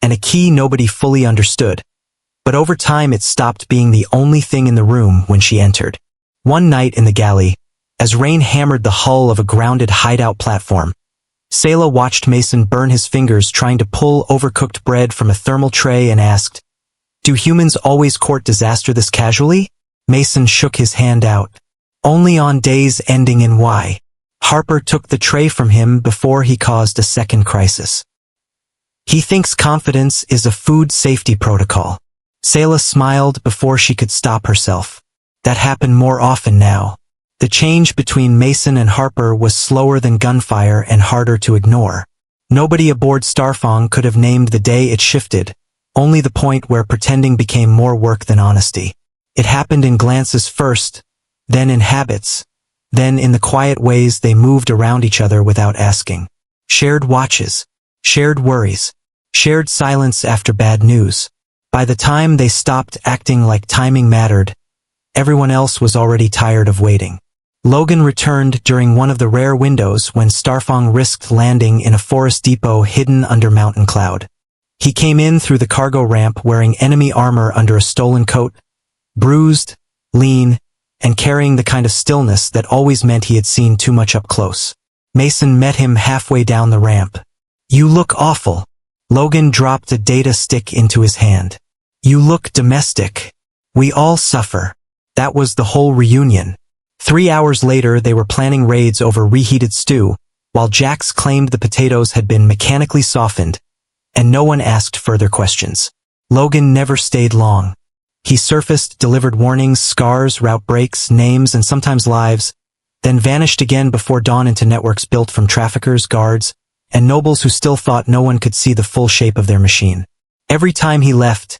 and a key nobody fully understood. But over time it stopped being the only thing in the room when she entered. One night in the galley, as rain hammered the hull of a grounded hideout platform, Saela watched Mason burn his fingers trying to pull overcooked bread from a thermal tray and asked, "Do humans always court disaster this casually?" Mason shook his hand out. "Only on days ending in Y." Harper took the tray from him before he caused a second crisis. "He thinks confidence is a food safety protocol." Saela smiled before she could stop herself. That happened more often now. The change between Mason and Harper was slower than gunfire and harder to ignore. Nobody aboard Starfang could have named the day it shifted, only the point where pretending became more work than honesty. It happened in glances first, then in habits, then in the quiet ways they moved around each other without asking. Shared watches, shared worries, shared silence after bad news. By the time they stopped acting like timing mattered, everyone else was already tired of waiting. Logan returned during one of the rare windows when Starfang risked landing in a forest depot hidden under mountain cloud. He came in through the cargo ramp wearing enemy armor under a stolen coat, bruised, lean, and carrying the kind of stillness that always meant he had seen too much up close. Mason met him halfway down the ramp. "You look awful." Logan dropped a data stick into his hand. "You look domestic. We all suffer." That was the whole reunion. 3 hours later they were planning raids over reheated stew, while Jax claimed the potatoes had been mechanically softened, and no one asked further questions. Logan never stayed long. He surfaced, delivered warnings, scars, route breaks, names, and sometimes lives, then vanished again before dawn into networks built from traffickers, guards, and nobles who still thought no one could see the full shape of their machine. Every time he left,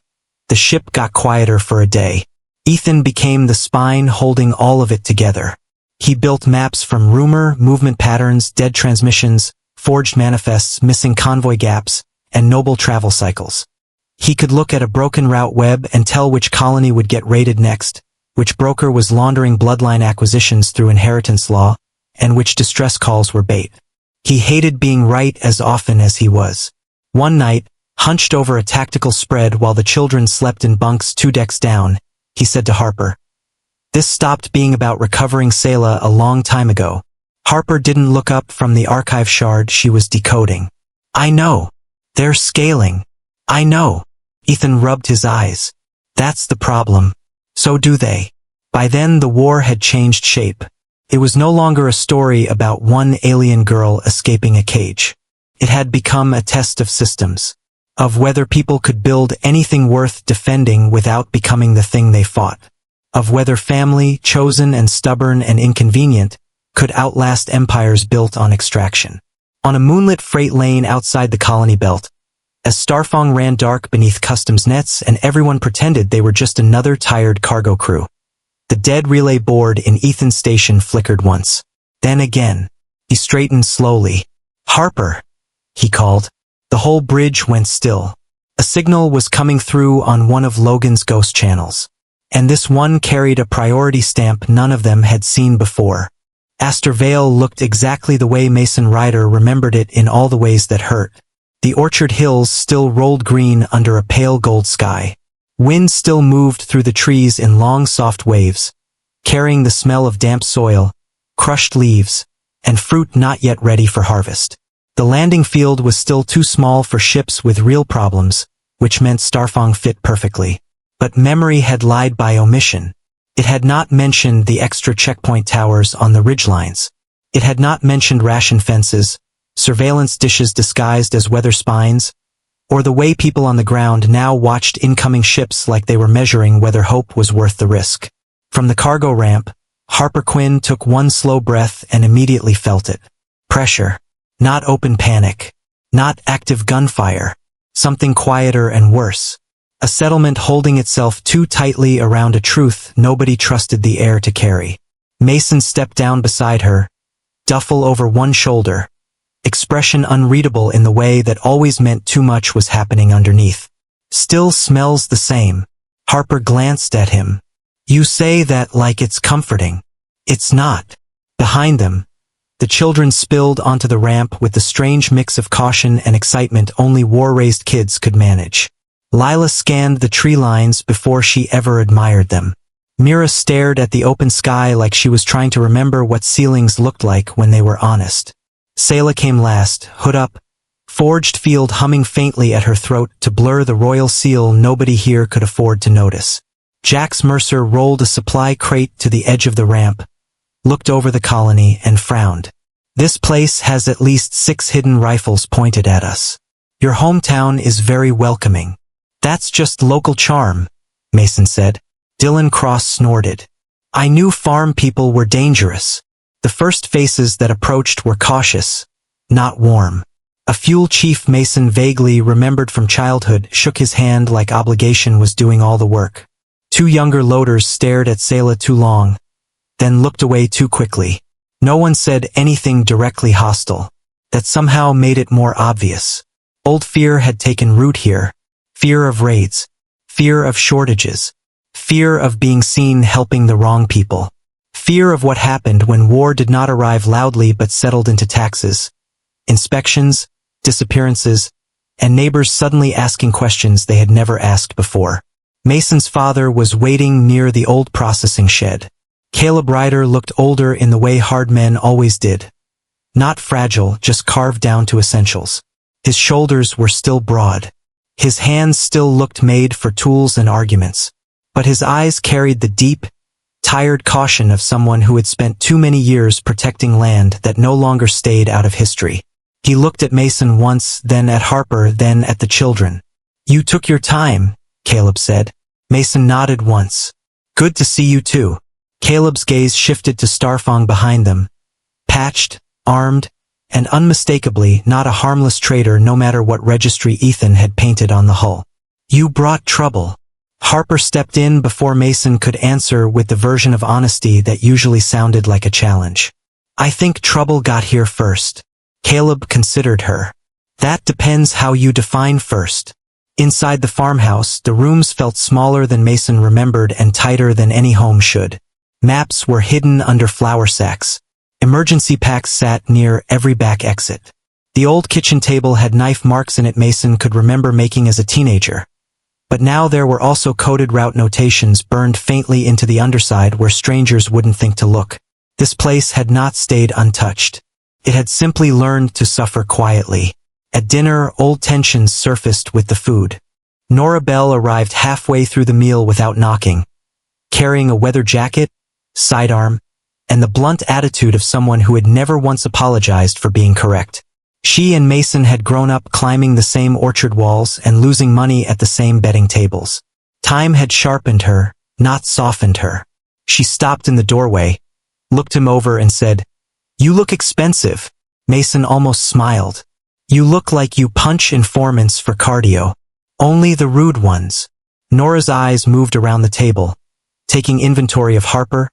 the ship got quieter for a day. Ethan became the spine holding all of it together. He built maps from rumor, movement patterns, dead transmissions, forged manifests, missing convoy gaps, and noble travel cycles. He could look at a broken route web and tell which colony would get raided next, which broker was laundering bloodline acquisitions through inheritance law, and which distress calls were bait. He hated being right as often as he was. One night, hunched over a tactical spread while the children slept in bunks 2 decks down, he said to Harper, "This stopped being about recovering Saela a long time ago." Harper didn't look up from the archive shard she was decoding. "I know. They're scaling. I know." Ethan rubbed his eyes. "That's the problem. So do they." By then the war had changed shape. It was no longer a story about one alien girl escaping a cage. It had become a test of systems, of whether people could build anything worth defending without becoming the thing they fought, of whether family, chosen and stubborn and inconvenient, could outlast empires built on extraction. On a moonlit freight lane outside the colony belt, as Starfang ran dark beneath customs nets and everyone pretended they were just another tired cargo crew, the dead relay board in Ethan's station flickered once. Then again. He straightened slowly. "Harper," he called. The whole bridge went still. A signal was coming through on one of Logan's ghost channels. And this one carried a priority stamp none of them had seen before. Astor Vale looked exactly the way Mason Ryder remembered it in all the ways that hurt. The orchard hills still rolled green under a pale gold sky. Wind still moved through the trees in long soft waves, carrying the smell of damp soil, crushed leaves, and fruit not yet ready for harvest. The landing field was still too small for ships with real problems, which meant Starfang fit perfectly. But memory had lied by omission. It had not mentioned the extra checkpoint towers on the ridgelines. It had not mentioned ration fences, surveillance dishes disguised as weather spines, or the way people on the ground now watched incoming ships like they were measuring whether hope was worth the risk. From the cargo ramp, Harper Quinn took one slow breath and immediately felt it. Pressure. Not open panic. Not active gunfire. Something quieter and worse. A settlement holding itself too tightly around a truth nobody trusted the air to carry. Mason stepped down beside her, duffel over one shoulder, expression unreadable in the way that always meant too much was happening underneath. "Still smells the same." Harper glanced at him. "You say that like it's comforting. It's not." Behind them, the children spilled onto the ramp with the strange mix of caution and excitement only war-raised kids could manage. Lila scanned the tree lines before she ever admired them. Mira stared at the open sky like she was trying to remember what ceilings looked like when they were honest. Saela came last, hood up, forged field humming faintly at her throat to blur the royal seal nobody here could afford to notice. Jax Mercer rolled a supply crate to the edge of the ramp, looked over the colony, and frowned. This place has at least 6 hidden rifles pointed at us. Your hometown is very welcoming. That's just local charm, Mason said. Dylan Cross snorted. I knew farm people were dangerous. The first faces that approached were cautious, not warm. A fuel chief Mason vaguely remembered from childhood shook his hand like obligation was doing all the work. 2 younger loaders stared at Saela too long, then looked away too quickly. No one said anything directly hostile. That somehow made it more obvious. Old fear had taken root here. Fear of raids. Fear of shortages. Fear of being seen helping the wrong people. Fear of what happened when war did not arrive loudly but settled into taxes, inspections, disappearances, and neighbors suddenly asking questions they had never asked before. Mason's father was waiting near the old processing shed. Caleb Ryder looked older in the way hard men always did. Not fragile, just carved down to essentials. His shoulders were still broad. His hands still looked made for tools and arguments. But his eyes carried the deep, tired caution of someone who had spent too many years protecting land that no longer stayed out of history. He looked at Mason once, then at Harper, then at the children. You took your time, Caleb said. Mason nodded once. Good to see you too. Caleb's gaze shifted to Starfang behind them. Patched, armed, and unmistakably not a harmless traitor no matter what registry Ethan had painted on the hull. You brought trouble. Harper stepped in before Mason could answer with the version of honesty that usually sounded like a challenge. I think trouble got here first. Caleb considered her. That depends how you define first. Inside the farmhouse, the rooms felt smaller than Mason remembered and tighter than any home should. Maps were hidden under flour sacks. Emergency packs sat near every back exit. The old kitchen table had knife marks in it Mason could remember making as a teenager. But now there were also coded route notations burned faintly into the underside where strangers wouldn't think to look. This place had not stayed untouched. It had simply learned to suffer quietly. At dinner, old tensions surfaced with the food. Nora Bell arrived halfway through the meal without knocking, carrying a weather jacket, sidearm, and the blunt attitude of someone who had never once apologized for being correct. She and Mason had grown up climbing the same orchard walls and losing money at the same betting tables. Time had sharpened her, not softened her. She stopped in the doorway, looked him over and said, You look expensive. Mason almost smiled. You look like you punch informants for cardio. Only the rude ones. Nora's eyes moved around the table, taking inventory of Harper,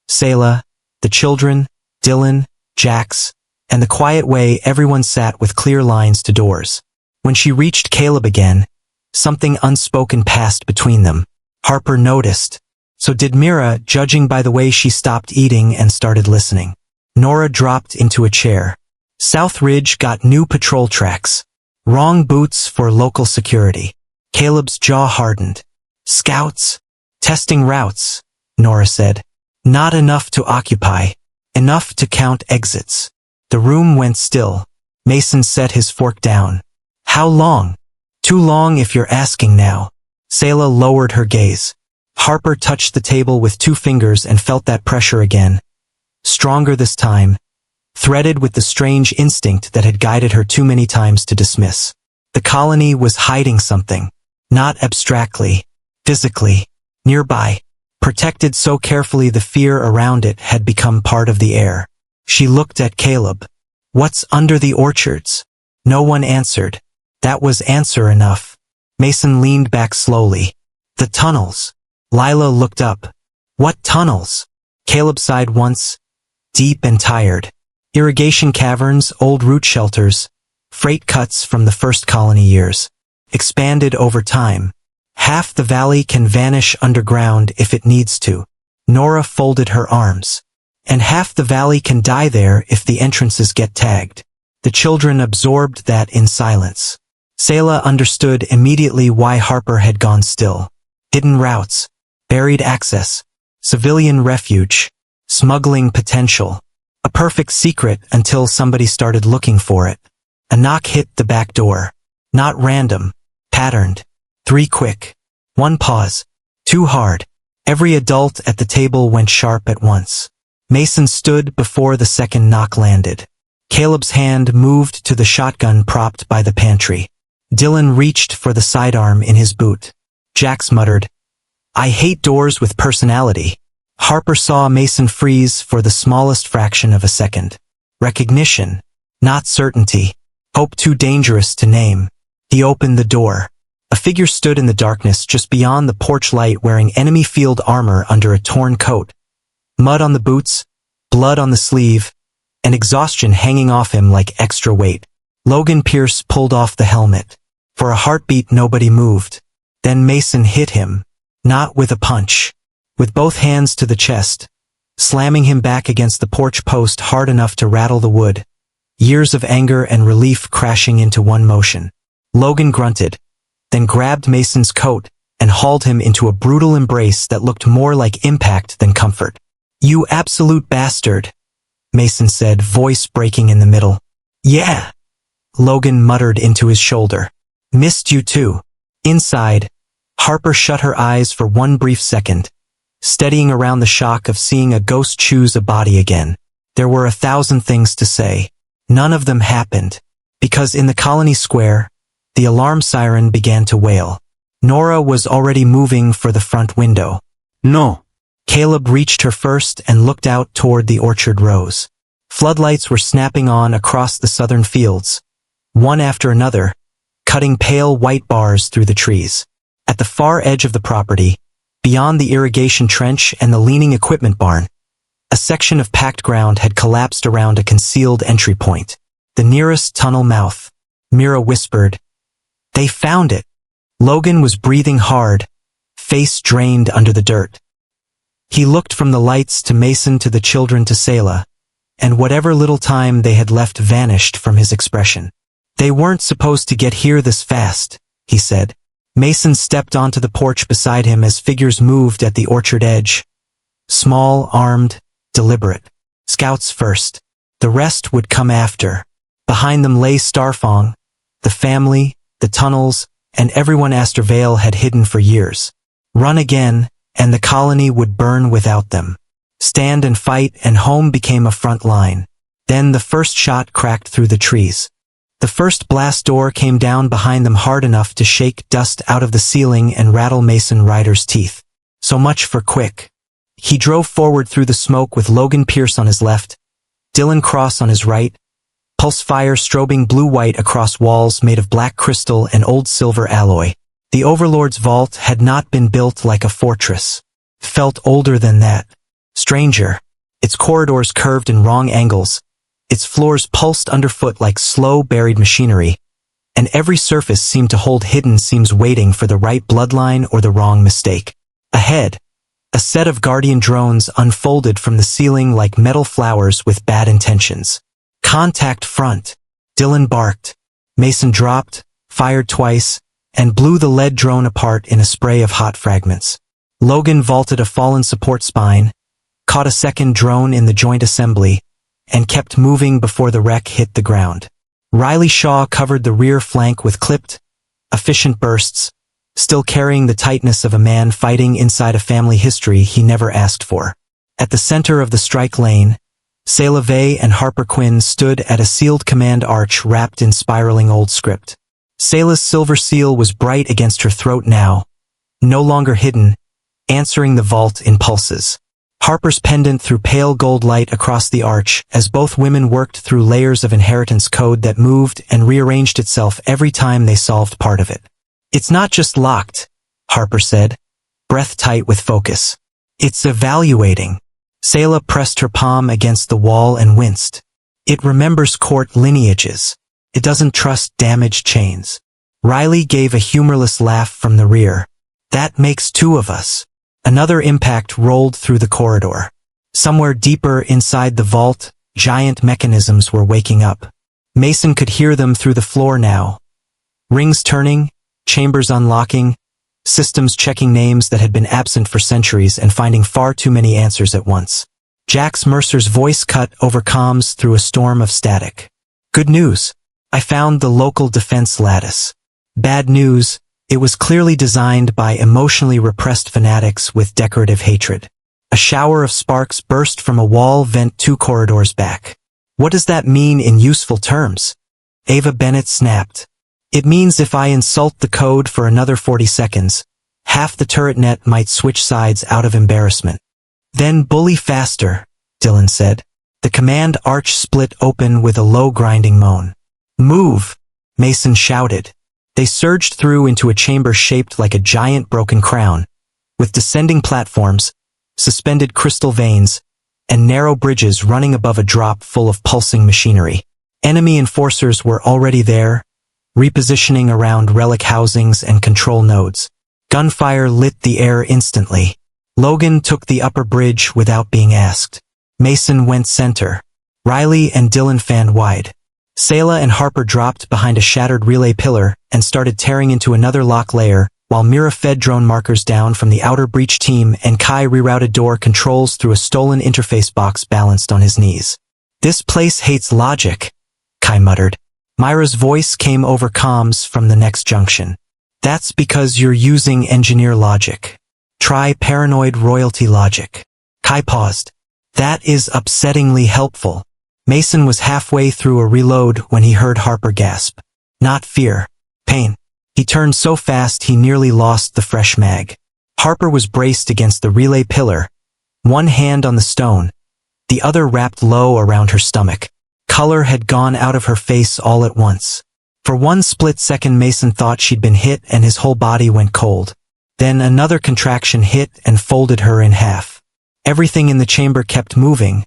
Saela, the children, Dylan, Jax, and the quiet way everyone sat with clear lines to doors. When she reached Caleb again, something unspoken passed between them. Harper noticed. So did Mira, judging by the way she stopped eating and started listening. Nora dropped into a chair. South Ridge got new patrol tracks. Wrong boots for local security. Caleb's jaw hardened. Scouts? Testing routes, Nora said. Not enough to occupy. Enough to count exits. The room went still. Mason set his fork down. How long? Too long if you're asking now. Saela lowered her gaze. Harper touched the table with 2 fingers and felt that pressure again. Stronger this time, threaded with the strange instinct that had guided her too many times to dismiss. The colony was hiding something. Not abstractly, physically, nearby. Protected so carefully the fear around it had become part of the air. She looked at Caleb. What's under the orchards? No one answered. That was answer enough. Mason leaned back slowly. The tunnels. Lila looked up. What tunnels? Caleb sighed once. Deep and tired. Irrigation caverns, old root shelters, freight cuts from the first colony years. Expanded over time. Half the valley can vanish underground if it needs to. Nora folded her arms. And half the valley can die there if the entrances get tagged. The children absorbed that in silence. Saela understood immediately why Harper had gone still. Hidden routes, buried access, civilian refuge, smuggling potential. A perfect secret until somebody started looking for it. A knock hit the back door. Not random. Patterned. 3 quick. 1 pause. 2 hard. Every adult at the table went sharp at once. Mason stood before the second knock landed. Caleb's hand moved to the shotgun propped by the pantry. Dylan reached for the sidearm in his boot. Jax muttered, "I hate doors with personality." Harper saw Mason freeze for the smallest fraction of a second. Recognition, not certainty. Hope too dangerous to name. He opened the door. A figure stood in the darkness just beyond the porch light wearing enemy field armor under a torn coat. Mud on the boots, blood on the sleeve, and exhaustion hanging off him like extra weight. Logan Pierce pulled off the helmet. For a heartbeat nobody moved. Then Mason hit him. Not with a punch. With both hands to the chest, slamming him back against the porch post hard enough to rattle the wood. Years of anger and relief crashing into one motion. Logan grunted, then grabbed Mason's coat and hauled him into a brutal embrace that looked more like impact than comfort. "You absolute bastard," Mason said, voice breaking in the middle. "Yeah," Logan muttered into his shoulder. "Missed you too." Inside, Harper shut her eyes for one brief second, steadying around the shock of seeing a ghost choose a body again. There were 1,000 things to say. None of them happened, because in the colony square, the alarm siren began to wail. Nora was already moving for the front window. No. Caleb reached her first and looked out toward the orchard rows. Floodlights were snapping on across the southern fields, one after another, cutting pale white bars through the trees. At the far edge of the property, beyond the irrigation trench and the leaning equipment barn, a section of packed ground had collapsed around a concealed entry point. The nearest tunnel mouth. Mira whispered, "They found it." Logan was breathing hard, face drained under the dirt. He looked from the lights to Mason to the children to Saela, and whatever little time they had left vanished from his expression. "They weren't supposed to get here this fast," he said. Mason stepped onto the porch beside him as figures moved at the orchard edge. Small, armed, deliberate. Scouts first. The rest would come after. Behind them lay Starfang, the family, the tunnels, and everyone Astor Vale had hidden for years. Run again, and the colony would burn without them. Stand and fight, and home became a front line. Then the first shot cracked through the trees. The first blast door came down behind them hard enough to shake dust out of the ceiling and rattle Mason Ryder's teeth. So much for quick. He drove forward through the smoke with Logan Pierce on his left, Dylan Cross on his right, pulse fire strobing blue-white across walls made of black crystal and old silver alloy. The Overlord's vault had not been built like a fortress. Felt older than that. Stranger. Its corridors curved in wrong angles. Its floors pulsed underfoot like slow buried machinery, and every surface seemed to hold hidden seams waiting for the right bloodline or the wrong mistake. Ahead, a set of guardian drones unfolded from the ceiling like metal flowers with bad intentions. "Contact front," Dylan barked. Mason dropped, fired twice, and blew the lead drone apart in a spray of hot fragments. Logan vaulted a fallen support spine, caught a second drone in the joint assembly, and kept moving before the wreck hit the ground. Riley Shaw covered the rear flank with clipped, efficient bursts, still carrying the tightness of a man fighting inside a family history he never asked for. At the center of the strike lane, Saela Vey and Harper Quinn stood at a sealed command arch wrapped in spiraling old script. Saela's silver seal was bright against her throat now, no longer hidden, answering the vault in pulses. Harper's pendant threw pale gold light across the arch as both women worked through layers of inheritance code that moved and rearranged itself every time they solved part of it. "It's not just locked," Harper said, breath tight with focus. "It's evaluating." Saela pressed her palm against the wall and winced. "It remembers court lineages. It doesn't trust damaged chains." Riley gave a humorless laugh from the rear. "That makes 2 of us." Another impact rolled through the corridor. Somewhere deeper inside the vault, giant mechanisms were waking up. Mason could hear them through the floor now. Rings turning, chambers unlocking, systems checking names that had been absent for centuries and finding far too many answers at once. Jax Mercer's voice cut over comms through a storm of static. Good news. I found the local defense lattice. Bad news. It was clearly designed by emotionally repressed fanatics with decorative hatred. A shower of sparks burst from a wall vent 2 corridors back. What does that mean in useful terms? Ava Bennett snapped. It means if I insult the code for another 40 seconds, half the turret net might switch sides out of embarrassment. Then bully faster, Dylan said. The command arch split open with a low grinding moan. Move, Mason shouted. They surged through into a chamber shaped like a giant broken crown, with descending platforms, suspended crystal veins, and narrow bridges running above a drop full of pulsing machinery. Enemy enforcers were already there, repositioning around relic housings and control nodes. Gunfire lit the air instantly. Logan took the upper bridge without being asked. Mason went center. Riley and Dylan fanned wide. Saela and Harper dropped behind a shattered relay pillar and started tearing into another lock layer, while Mira fed drone markers down from the outer breach team and Kai rerouted door controls through a stolen interface box balanced on his knees. This place hates logic, Kai muttered. Myra's voice came over comms from the next junction. That's because you're using engineer logic. Try paranoid royalty logic. Kai paused. That is upsettingly helpful. Mason was halfway through a reload when he heard Harper gasp. Not fear. Pain. He turned so fast he nearly lost the fresh mag. Harper was braced against the relay pillar, one hand on the stone, the other wrapped low around her stomach. Color had gone out of her face all at once. For one split second Mason thought she'd been hit and his whole body went cold. Then another contraction hit and folded her in half. Everything in the chamber kept moving,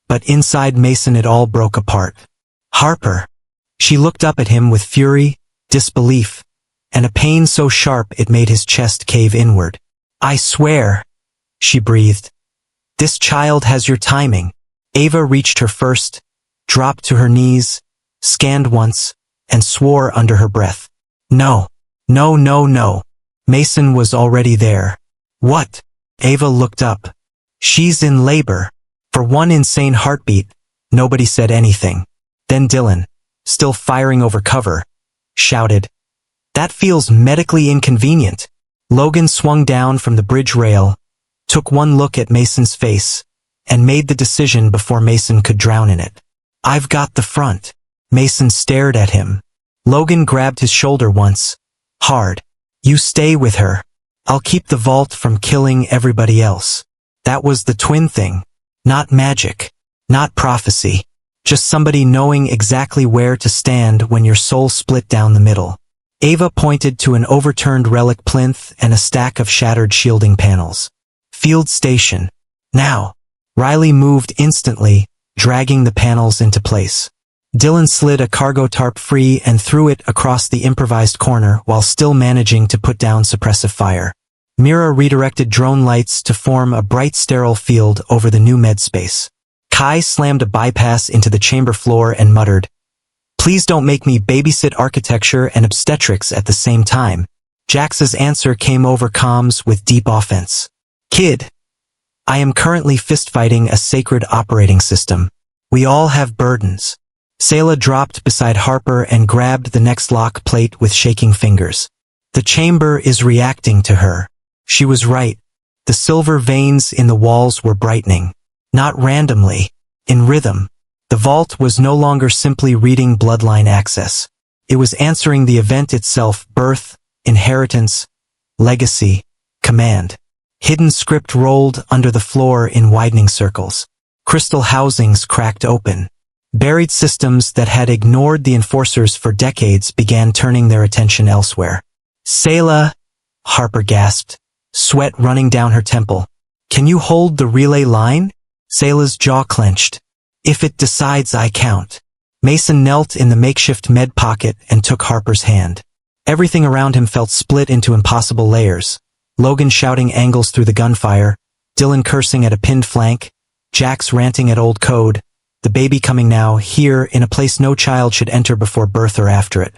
but inside Mason it all broke apart. Harper. She looked up at him with fury, disbelief, and a pain so sharp it made his chest cave inward. I swear, she breathed. This child has your timing. Ava reached her first, dropped to her knees, scanned once, and swore under her breath. No, no, no, no. Mason was already there. What? Ava looked up. She's in labor. For one insane heartbeat, nobody said anything. Then Dylan, still firing over cover, shouted, That feels medically inconvenient. Logan swung down from the bridge rail, took one look at Mason's face, and made the decision before Mason could drown in it. I've got the front. Mason stared at him. Logan grabbed his shoulder once, hard. You stay with her. I'll keep the vault from killing everybody else. That was the twin thing. Not magic. Not prophecy. Just somebody knowing exactly where to stand when your soul split down the middle. Ava pointed to an overturned relic plinth and a stack of shattered shielding panels. Field station. Now. Riley moved instantly, dragging the panels into place. Dylan slid a cargo tarp free and threw it across the improvised corner while still managing to put down suppressive fire. Mira redirected drone lights to form a bright sterile field over the new med space. Kai slammed a bypass into the chamber floor and muttered, Please don't make me babysit architecture and obstetrics at the same time. Jax's answer came over comms with deep offense. Kid, I am currently fistfighting a sacred operating system. We all have burdens. Saela dropped beside Harper and grabbed the next lock plate with shaking fingers. The chamber is reacting to her. She was right. The silver veins in the walls were brightening. Not randomly. In rhythm. The vault was no longer simply reading bloodline access. It was answering the event itself: birth, inheritance, legacy, command. Hidden script rolled under the floor in widening circles. Crystal housings cracked open. Buried systems that had ignored the enforcers for decades began turning their attention elsewhere. Saela, Harper gasped, sweat running down her temple. Can you hold the relay line? Saela's jaw clenched. If it decides I count. Mason knelt in the makeshift med pocket and took Harper's hand. Everything around him felt split into impossible layers. Logan shouting angles through the gunfire, Dylan cursing at a pinned flank, Jax ranting at old code, the baby coming now, here, in a place no child should enter before birth or after it.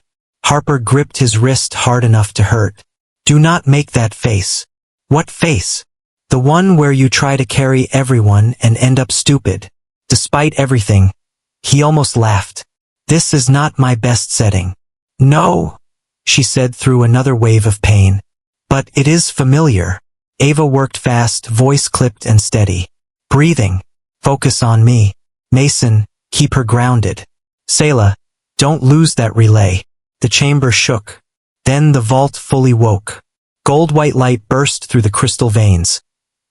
Harper gripped his wrist hard enough to hurt. Do not make that face. What face? The one where you try to carry everyone and end up stupid. Despite everything, he almost laughed. This is not my best setting. No, she said through another wave of pain. But it is familiar. Ava worked fast, voice clipped and steady. Breathing. Focus on me. Mason, keep her grounded. Saela, don't lose that relay. The chamber shook. Then the vault fully woke. Gold-white light burst through the crystal veins,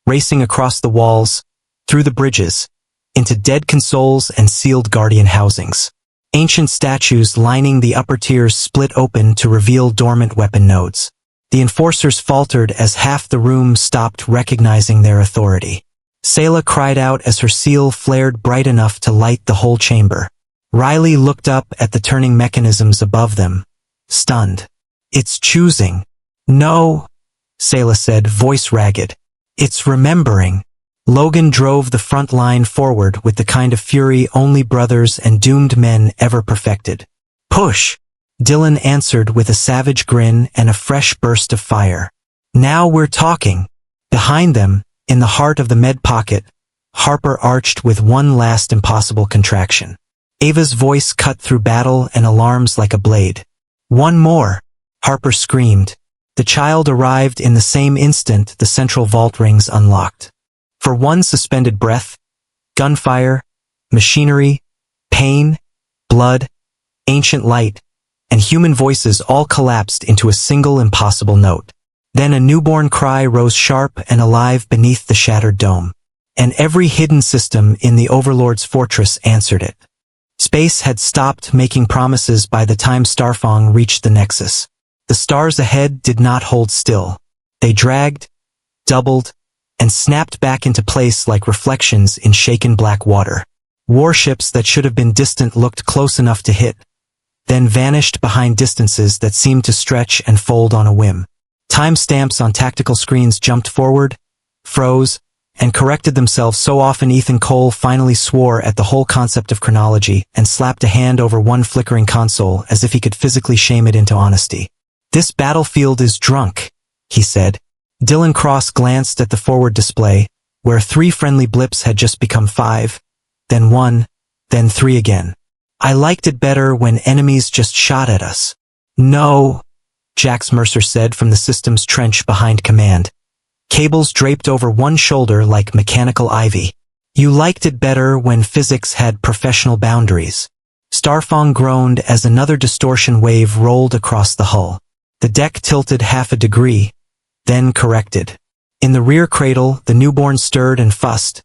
racing across the walls, through the bridges, into dead consoles and sealed guardian housings. Ancient statues lining the upper tiers split open to reveal dormant weapon nodes. The enforcers faltered as half the room stopped recognizing their authority. Saela cried out as her seal flared bright enough to light the whole chamber. Riley looked up at the turning mechanisms above them, stunned. It's choosing. No, Saela said, voice ragged. It's remembering. Logan drove the front line forward with the kind of fury only brothers and doomed men ever perfected. Push! Dylan answered with a savage grin and a fresh burst of fire. Now we're talking. Behind them, in the heart of the med pocket, Harper arched with one last impossible contraction. Ava's voice cut through battle and alarms like a blade. One more! Harper screamed. The child arrived in the same instant the central vault rings unlocked. For one suspended breath, gunfire, machinery, pain, blood, ancient light, and human voices all collapsed into a single impossible note. Then a newborn cry rose sharp and alive beneath the shattered dome. And every hidden system in the Overlord's fortress answered it. Space had stopped making promises by the time Starfang reached the Nexus. The stars ahead did not hold still. They dragged, doubled, and snapped back into place like reflections in shaken black water. Warships that should have been distant looked close enough to hit, then vanished behind distances that seemed to stretch and fold on a whim. Timestamps on tactical screens jumped forward, froze, and corrected themselves so often Ethan Cole finally swore at the whole concept of chronology and slapped a hand over one flickering console as if he could physically shame it into honesty. This battlefield is drunk, he said. Dylan Cross glanced at the forward display, where 3 friendly blips had just become 5, then 1, then 3 again. I liked it better when enemies just shot at us. No, Jax Mercer said from the system's trench behind command. Cables draped over one shoulder like mechanical ivy. You liked it better when physics had professional boundaries. Starfang groaned as another distortion wave rolled across the hull. The deck tilted half a degree, then corrected. In the rear cradle, the newborn stirred and fussed,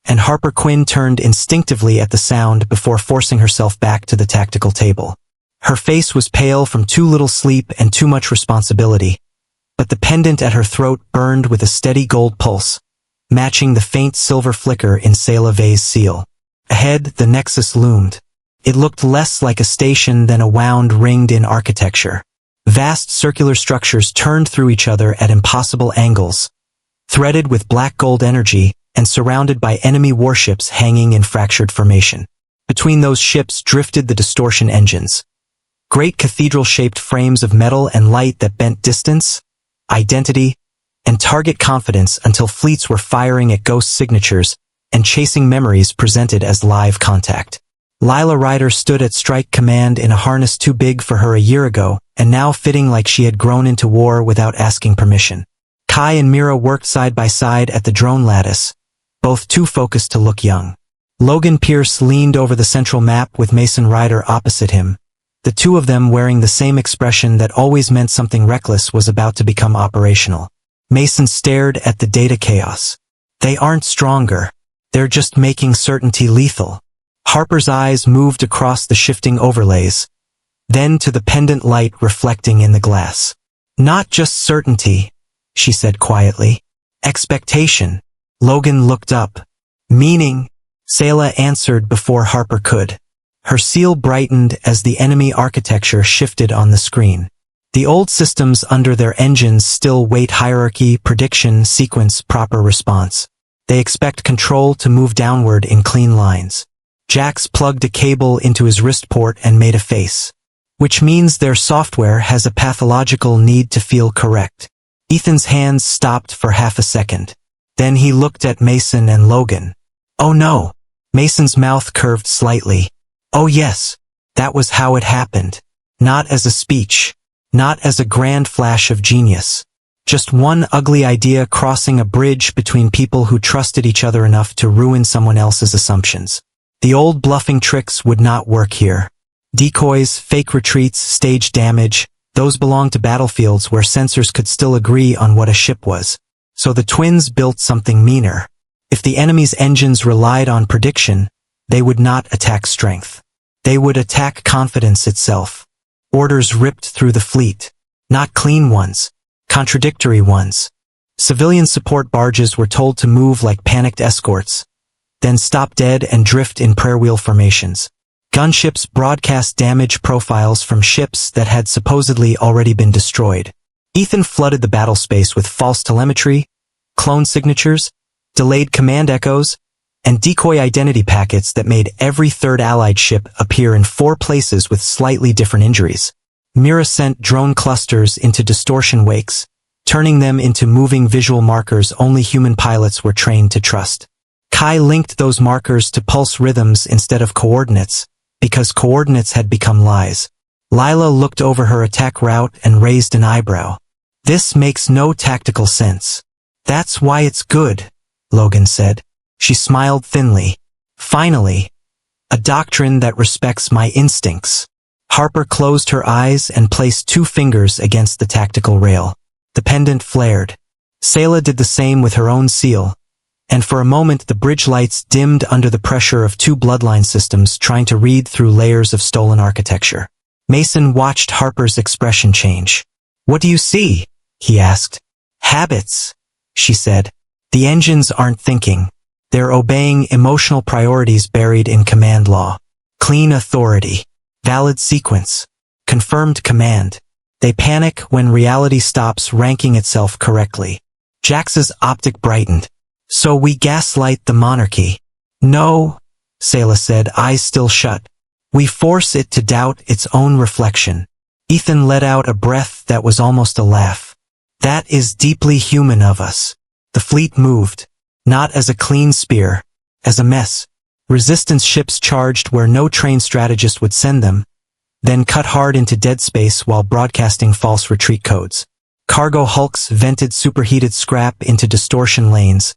and Harper Quinn turned instinctively at the sound before forcing herself back to the tactical table. Her face was pale from too little sleep and too much responsibility, but the pendant at her throat burned with a steady gold pulse, matching the faint silver flicker in Saela Vey's seal. Ahead, the Nexus loomed. It looked less like a station than a wound ringed-in architecture. Vast circular structures turned through each other at impossible angles, threaded with black gold energy and surrounded by enemy warships hanging in fractured formation. Between those ships drifted the distortion engines, great cathedral-shaped frames of metal and light that bent distance, identity, and target confidence until fleets were firing at ghost signatures and chasing memories presented as live contact. Lila Ryder stood at strike command in a harness too big for her a year ago, and now fitting like she had grown into war without asking permission. Kai and Mira worked side by side at the drone lattice, both too focused to look young. Logan Pierce leaned over the central map with Mason Ryder opposite him, the two of them wearing the same expression that always meant something reckless was about to become operational. Mason stared at the data chaos. They aren't stronger. They're just making certainty lethal. Harper's eyes moved across the shifting overlays, then to the pendant light reflecting in the glass. Not just certainty, she said quietly. Expectation. Logan looked up. Meaning, Saela answered before Harper could. Her seal brightened as the enemy architecture shifted on the screen. The old systems under their engines still wait hierarchy, prediction, sequence, proper response. They expect control to move downward in clean lines. Jax plugged a cable into his wrist port and made a face. Which means their software has a pathological need to feel correct. Ethan's hands stopped for half a second. Then he looked at Mason and Logan. Oh no. Mason's mouth curved slightly. Oh yes. That was how it happened. Not as a speech. Not as a grand flash of genius. Just one ugly idea crossing a bridge between people who trusted each other enough to ruin someone else's assumptions. The old bluffing tricks would not work here. Decoys, fake retreats, stage damage, those belonged to battlefields where sensors could still agree on what a ship was. So the twins built something meaner. If the enemy's engines relied on prediction, they would not attack strength. They would attack confidence itself. Orders ripped through the fleet. Not clean ones. Contradictory ones. Civilian support barges were told to move like panicked escorts, then stop dead and drift in prayer wheel formations. Gunships broadcast damage profiles from ships that had supposedly already been destroyed. Ethan flooded the battle space with false telemetry, clone signatures, delayed command echoes, and decoy identity packets that made every third Allied ship appear in 4 places with slightly different injuries. Mira sent drone clusters into distortion wakes, turning them into moving visual markers only human pilots were trained to trust. Kai linked those markers to pulse rhythms instead of coordinates, because coordinates had become lies. Lila looked over her attack route and raised an eyebrow. This makes no tactical sense. That's why it's good, Logan said. She smiled thinly. Finally, a doctrine that respects my instincts. Harper closed her eyes and placed 2 fingers against the tactical rail. The pendant flared. Saela did the same with her own seal, and for a moment the bridge lights dimmed under the pressure of 2 bloodline systems trying to read through layers of stolen architecture. Mason watched Harper's expression change. What do you see? He asked. Habits, she said. The engines aren't thinking. They're obeying emotional priorities buried in command law. Clean authority. Valid sequence. Confirmed command. They panic when reality stops ranking itself correctly. Jax's optic brightened. So we gaslight the monarchy. No, Saela said, eyes still shut. We force it to doubt its own reflection. Ethan let out a breath that was almost a laugh. That is deeply human of us. The fleet moved. Not as a clean spear. As a mess. Resistance ships charged where no trained strategist would send them, then cut hard into dead space while broadcasting false retreat codes. Cargo hulks vented superheated scrap into distortion lanes,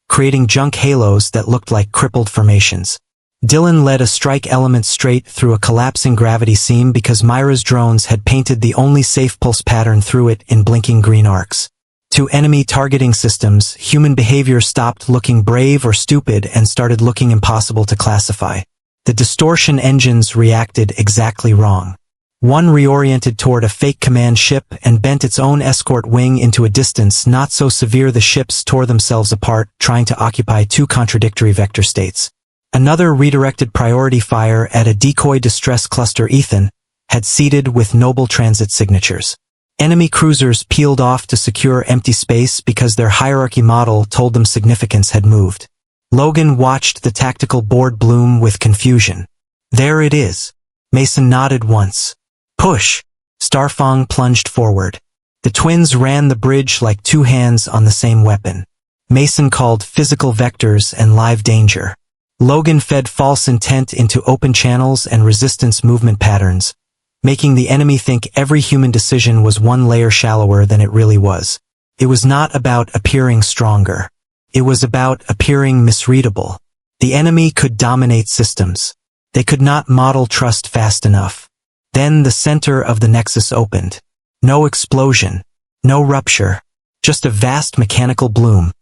creating junk halos that looked like crippled formations. Dylan led a strike element straight through a collapsing gravity seam because Myra's drones had painted the only safe pulse pattern through it in blinking green arcs. To enemy targeting systems, human behavior stopped looking brave or stupid and started looking impossible to classify. The distortion engines reacted exactly wrong. One reoriented toward a fake command ship and bent its own escort wing into a distance not so severe the ships tore themselves apart trying to occupy 2 contradictory vector states. Another redirected priority fire at a decoy distress cluster Ethan had seeded with noble transit signatures. Enemy cruisers peeled off to secure empty space because their hierarchy model told them significance had moved. Logan watched the tactical board bloom with confusion. There it is. Mason nodded once. Push. Starfang plunged forward. The twins ran the bridge like 2 hands on the same weapon. Mason called physical vectors and live danger. Logan fed false intent into open channels and resistance movement patterns, making the enemy think every human decision was 1 layer shallower than it really was. It was not about appearing stronger. It was about appearing misreadable. The enemy could dominate systems. They could not model trust fast enough. Then the center of the nexus opened. No explosion. No rupture. Just a vast mechanical bloom.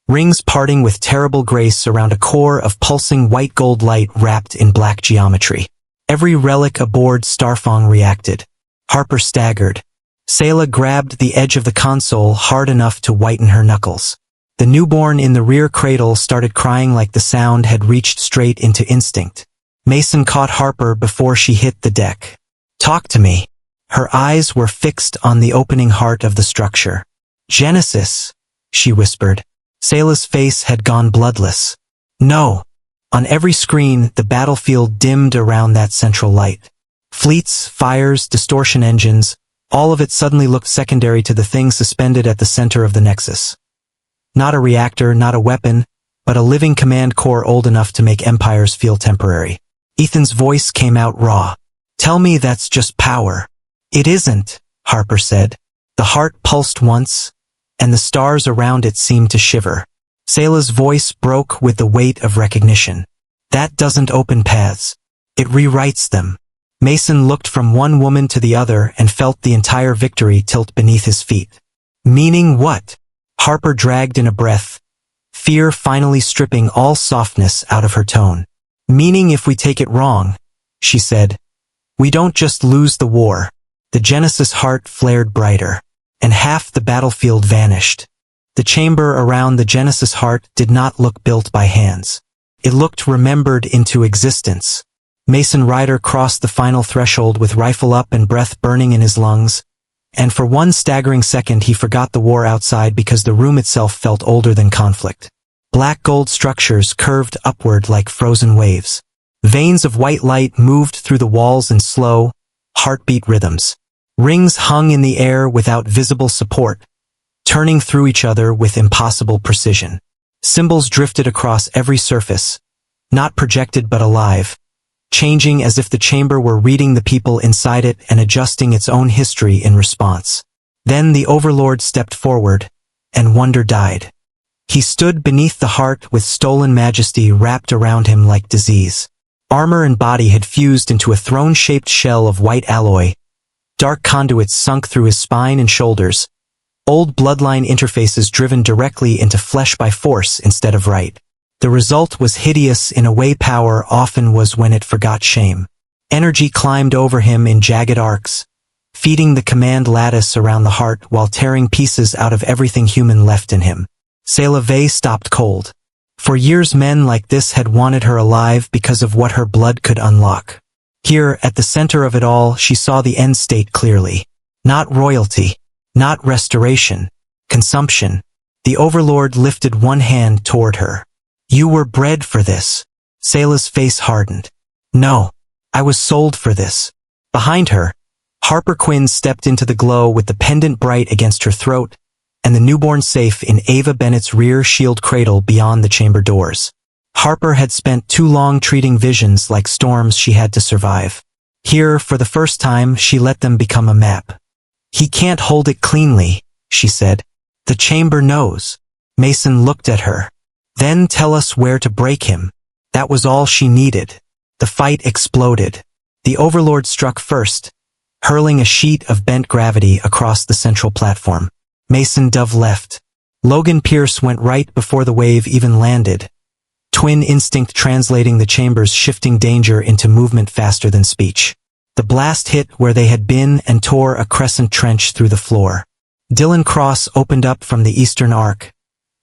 Rings parting with terrible grace around a core of pulsing white gold light wrapped in black geometry. Every relic aboard Starfang reacted. Harper staggered. Saela grabbed the edge of the console hard enough to whiten her knuckles. The newborn in the rear cradle started crying like the sound had reached straight into instinct. Mason caught Harper before she hit the deck. Talk to me. Her eyes were fixed on the opening heart of the structure. Genesis, she whispered. Saela's face had gone bloodless. No. On every screen, the battlefield dimmed around that central light. Fleets, fires, distortion engines, all of it suddenly looked secondary to the thing suspended at the center of the nexus. Not a reactor, not a weapon, but a living command core old enough to make empires feel temporary. Ethan's voice came out raw. Tell me that's just power. It isn't, Harper said. The heart pulsed once, and the stars around it seemed to shiver. Saela's voice broke with the weight of recognition. That doesn't open paths. It rewrites them. Mason looked from one woman to the other and felt the entire victory tilt beneath his feet. Meaning what? Harper dragged in a breath, fear finally stripping all softness out of her tone. Meaning if we take it wrong, she said. We don't just lose the war. The Genesis heart flared brighter, and half the battlefield vanished. The chamber around the Genesis heart did not look built by hands. It looked remembered into existence. Mason Ryder crossed the final threshold with rifle up and breath burning in his lungs, and for one staggering second he forgot the war outside because the room itself felt older than conflict. Black gold structures curved upward like frozen waves. Veins of white light moved through the walls in slow, heartbeat rhythms. Rings hung in the air without visible support, turning through each other with impossible precision. Symbols drifted across every surface, not projected but alive, changing as if the chamber were reading the people inside it and adjusting its own history in response. Then the Overlord stepped forward, and wonder died. He stood beneath the heart with stolen majesty wrapped around him like disease. Armor and body had fused into a throne-shaped shell of white alloy. Dark conduits sunk through his spine and shoulders. Old bloodline interfaces driven directly into flesh by force instead of right. The result was hideous in a way power often was when it forgot shame. Energy climbed over him in jagged arcs, feeding the command lattice around the heart while tearing pieces out of everything human left in him. Saela stopped cold. For years men like this had wanted her alive because of what her blood could unlock. Here, at the center of it all, she saw the end state clearly. Not royalty, not restoration, consumption. The Overlord lifted one hand toward her. You were bred for this. Saela's face hardened. No, I was sold for this. Behind her, Harper Quinn stepped into the glow with the pendant bright against her throat, and the newborn safe in Ava Bennett's rear shield cradle beyond the chamber doors. Harper had spent too long treating visions like storms she had to survive. Here, for the first time, she let them become a map. He can't hold it cleanly, she said. The chamber knows. Mason looked at her. Then tell us where to break him. That was all she needed. The fight exploded. The Overlord struck first, hurling a sheet of bent gravity across the central platform. Mason dove left. Logan Pierce went right before the wave even landed. Twin instinct translating the chamber's shifting danger into movement faster than speech. The blast hit where they had been and tore a crescent trench through the floor. Dylan Cross opened up from the eastern arc,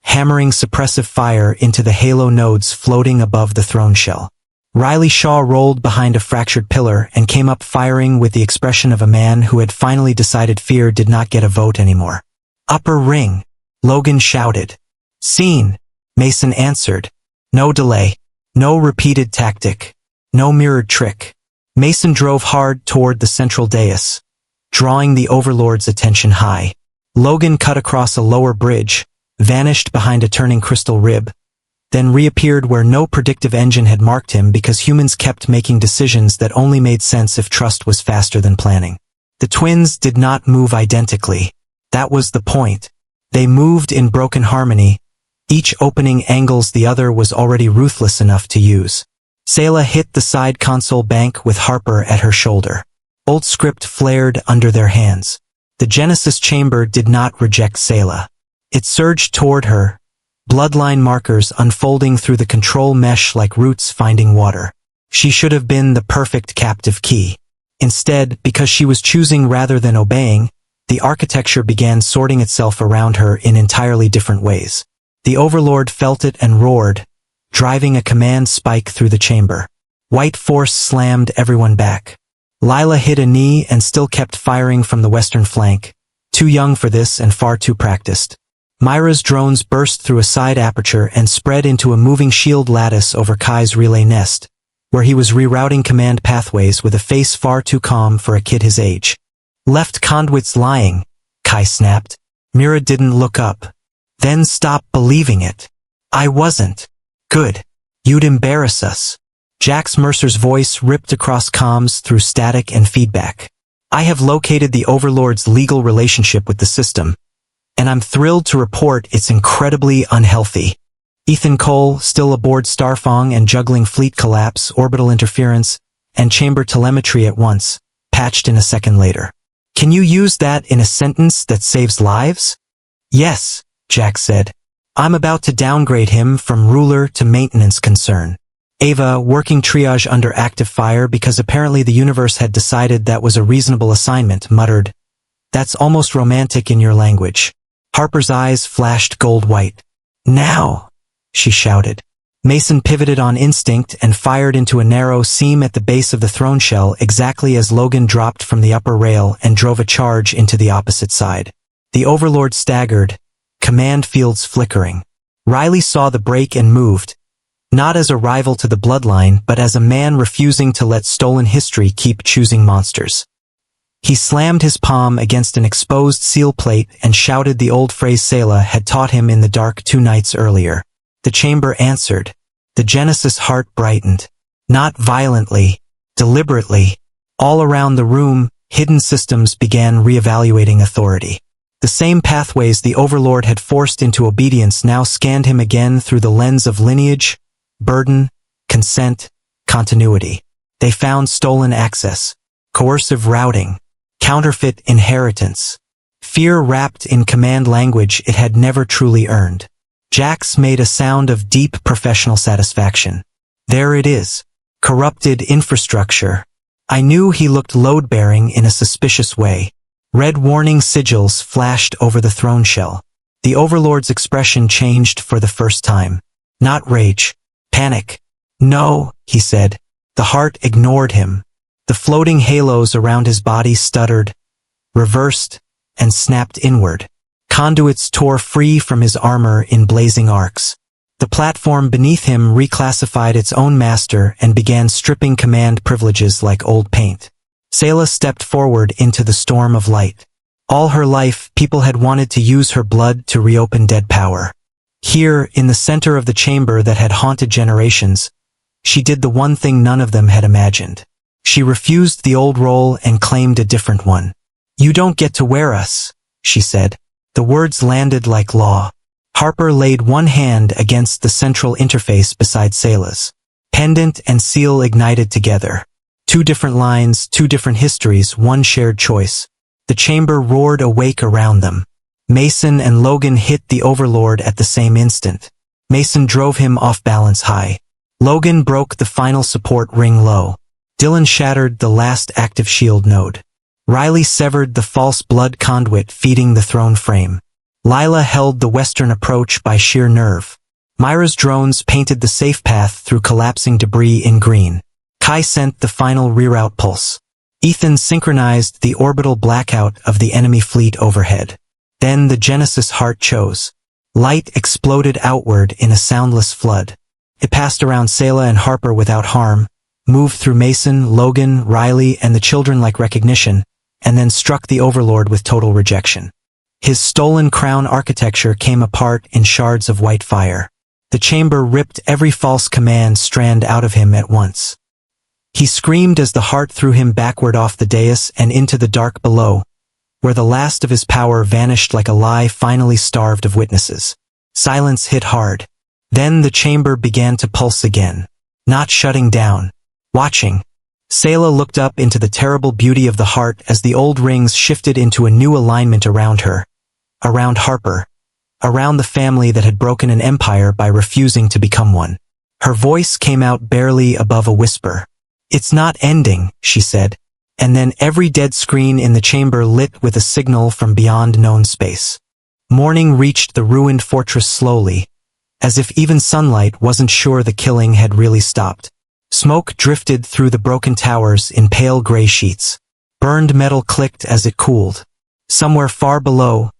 hammering suppressive fire into the halo nodes floating above the throne shell. Riley Shaw rolled behind a fractured pillar and came up firing with the expression of a man who had finally decided fear did not get a vote anymore. Upper ring, Logan shouted. Seen, Mason answered. No delay, no repeated tactic, no mirrored trick. Mason drove hard toward the central dais, drawing the Overlord's attention high. Logan cut across a lower bridge, vanished behind a turning crystal rib, then reappeared where no predictive engine had marked him because humans kept making decisions that only made sense if trust was faster than planning. The twins did not move identically. That was the point. They moved in broken harmony, each opening angles the other was already ruthless enough to use. Saela hit the side console bank with Harper at her shoulder. Old script flared under their hands. The Genesis chamber did not reject Saela. It surged toward her, bloodline markers unfolding through the control mesh like roots finding water. She should have been the perfect captive key. Instead, because she was choosing rather than obeying, the architecture began sorting itself around her in entirely different ways. The Overlord felt it and roared, driving a command spike through the chamber. White force slammed everyone back. Lila hit a knee and still kept firing from the western flank, too young for this and far too practiced. Myra's drones burst through a side aperture and spread into a moving shield lattice over Kai's relay nest, where he was rerouting command pathways with a face far too calm for a kid his age. Left conduits lying, Kai snapped. Mira didn't look up. Then stop believing it. I wasn't. Good. You'd embarrass us. Jax Mercer's voice ripped across comms through static and feedback. I have located the Overlord's legal relationship with the system, and I'm thrilled to report it's incredibly unhealthy. Ethan Cole, still aboard Starfang and juggling fleet collapse, orbital interference, and chamber telemetry at once, patched in a second later. Can you use that in a sentence that saves lives? Yes, Jack said. I'm about to downgrade him from ruler to maintenance concern. Ava, working triage under active fire because apparently the universe had decided that was a reasonable assignment, muttered, "That's almost romantic in your language." Harper's eyes flashed gold-white. "Now!" she shouted. Mason pivoted on instinct and fired into a narrow seam at the base of the throne shell exactly as Logan dropped from the upper rail and drove a charge into the opposite side. The Overlord staggered, command fields flickering. Riley saw the break and moved, not as a rival to the bloodline but as a man refusing to let stolen history keep choosing monsters. He slammed his palm against an exposed seal plate and shouted the old phrase Saela had taught him in the dark 2 nights earlier. The chamber answered. The Genesis heart brightened. Not violently, deliberately. All around the room, hidden systems began reevaluating authority. The same pathways the Overlord had forced into obedience now scanned him again through the lens of lineage, burden, consent, continuity. They found stolen access, coercive routing, counterfeit inheritance, fear wrapped in command language it had never truly earned. Jax made a sound of deep professional satisfaction. There it is. Corrupted infrastructure. I knew he looked load-bearing in a suspicious way. Red warning sigils flashed over the throne shell. The Overlord's expression changed for the first time. Not rage. Panic. No, he said. The heart ignored him. The floating halos around his body stuttered, reversed, and snapped inward. Conduits tore free from his armor in blazing arcs. The platform beneath him reclassified its own master and began stripping command privileges like old paint. Saela stepped forward into the storm of light. All her life, people had wanted to use her blood to reopen dead power. Here, in the center of the chamber that had haunted generations, she did the one thing none of them had imagined. She refused the old role and claimed a different one. "You don't get to wear us," she said. The words landed like law. Harper laid one hand against the central interface beside Saela's. Pendant and seal ignited together. 2 different lines, 2 different histories, 1 shared choice. The chamber roared awake around them. Mason and Logan hit the Overlord at the same instant. Mason drove him off balance high. Logan broke the final support ring low. Dylan shattered the last active shield node. Riley severed the false blood conduit feeding the throne frame. Lila held the western approach by sheer nerve. Myra's drones painted the safe path through collapsing debris in green. Kai sent the final reroute pulse. Ethan synchronized the orbital blackout of the enemy fleet overhead. Then the Genesis heart chose. Light exploded outward in a soundless flood. It passed around Saela and Harper without harm, moved through Mason, Logan, Riley, and the children like recognition, and then struck the Overlord with total rejection. His stolen crown architecture came apart in shards of white fire. The chamber ripped every false command strand out of him at once. He screamed as the heart threw him backward off the dais and into the dark below, where the last of his power vanished like a lie finally starved of witnesses. Silence hit hard. Then the chamber began to pulse again. Not shutting down. Watching. Saela looked up into the terrible beauty of the heart as the old rings shifted into a new alignment around her. Around Harper. Around the family that had broken an empire by refusing to become one. Her voice came out barely above a whisper. "It's not ending," she said. And then every dead screen in the chamber lit with a signal from beyond known space. Morning reached the ruined fortress slowly, as if even sunlight wasn't sure the killing had really stopped. Smoke drifted through the broken towers in pale gray sheets. Burned metal clicked as it cooled. Somewhere far below,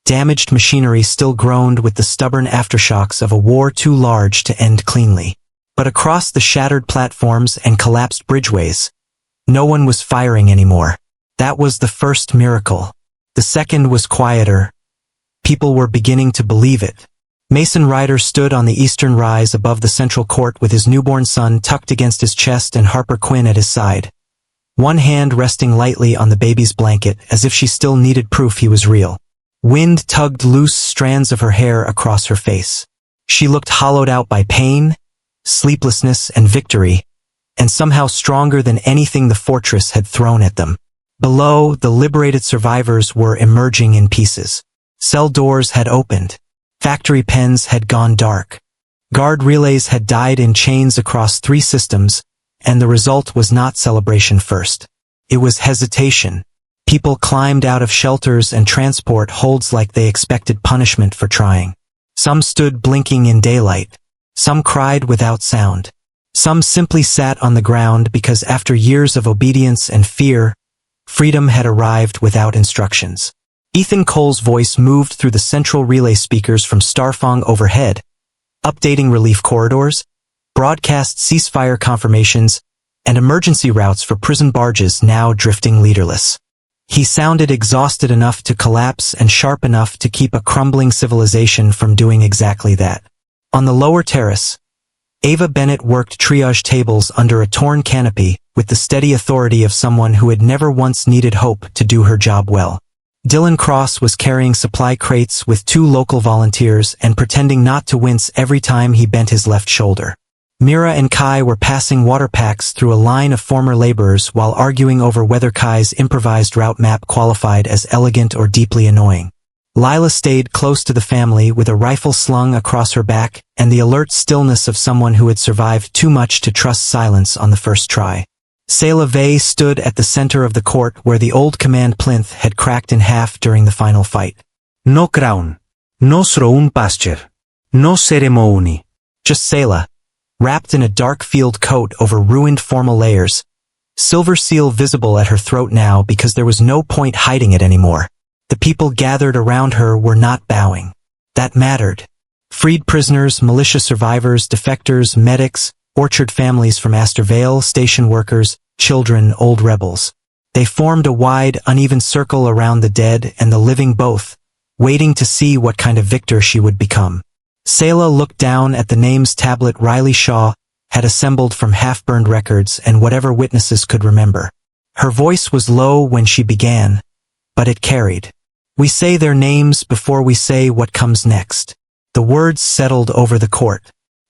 damaged machinery still groaned with the stubborn aftershocks of a war too large to end cleanly. But across the shattered platforms and collapsed bridgeways, no one was firing anymore. That was the first miracle. The second was quieter, People were beginning to believe it. Mason Ryder stood on the eastern rise above the central court with his newborn son tucked against his chest and Harper Quinn at his side. One hand resting lightly on the baby's blanket as if she still needed proof he was real. Wind tugged loose strands of her hair across her face. She looked hollowed out by pain, sleeplessness, and victory, and somehow stronger than anything the fortress had thrown at them. Below, the liberated survivors were emerging in pieces. Cell doors had opened. Factory pens had gone dark. Guard relays had died in chains across 3 systems, and the result was not celebration first. It was hesitation. People climbed out of shelters and transport holds like they expected punishment for trying. Some stood blinking in daylight. Some cried without sound. Some simply sat on the ground because after years of obedience and fear, freedom had arrived without instructions. Ethan Cole's voice moved through the central relay speakers from Starfang overhead, updating relief corridors, broadcast ceasefire confirmations, and emergency routes for prison barges now drifting leaderless. He sounded exhausted enough to collapse and sharp enough to keep a crumbling civilization from doing exactly that. On the lower terrace, Ava Bennett worked triage tables under a torn canopy with the steady authority of someone who had never once needed hope to do her job well. Dylan Cross was carrying supply crates with 2 local volunteers and pretending not to wince every time he bent his left shoulder. Mira and Kai were passing water packs through a line of former laborers while arguing over whether Kai's improvised route map qualified as elegant or deeply annoying. Lila stayed close to the family with a rifle slung across her back and the alert stillness of someone who had survived too much to trust silence on the first try. Saela Vey stood at the center of the court where the old command plinth had cracked in half during the final fight. No crown. Nostro un pasture. No ceremony. Just Saela, wrapped in a dark field coat over ruined formal layers, silver seal visible at her throat now because there was no point hiding it anymore. The people gathered around her were not bowing. That mattered. Freed prisoners, militia survivors, defectors, medics, orchard families from Astor Vale, station workers, children, old rebels. They formed a wide, uneven circle around the dead and the living both, waiting to see what kind of victor she would become. Saela looked down at the names tablet Riley Shaw had assembled from half-burned records and whatever witnesses could remember. Her voice was low when she began, but it carried. We say their names before we say what comes next. The words settled over the court.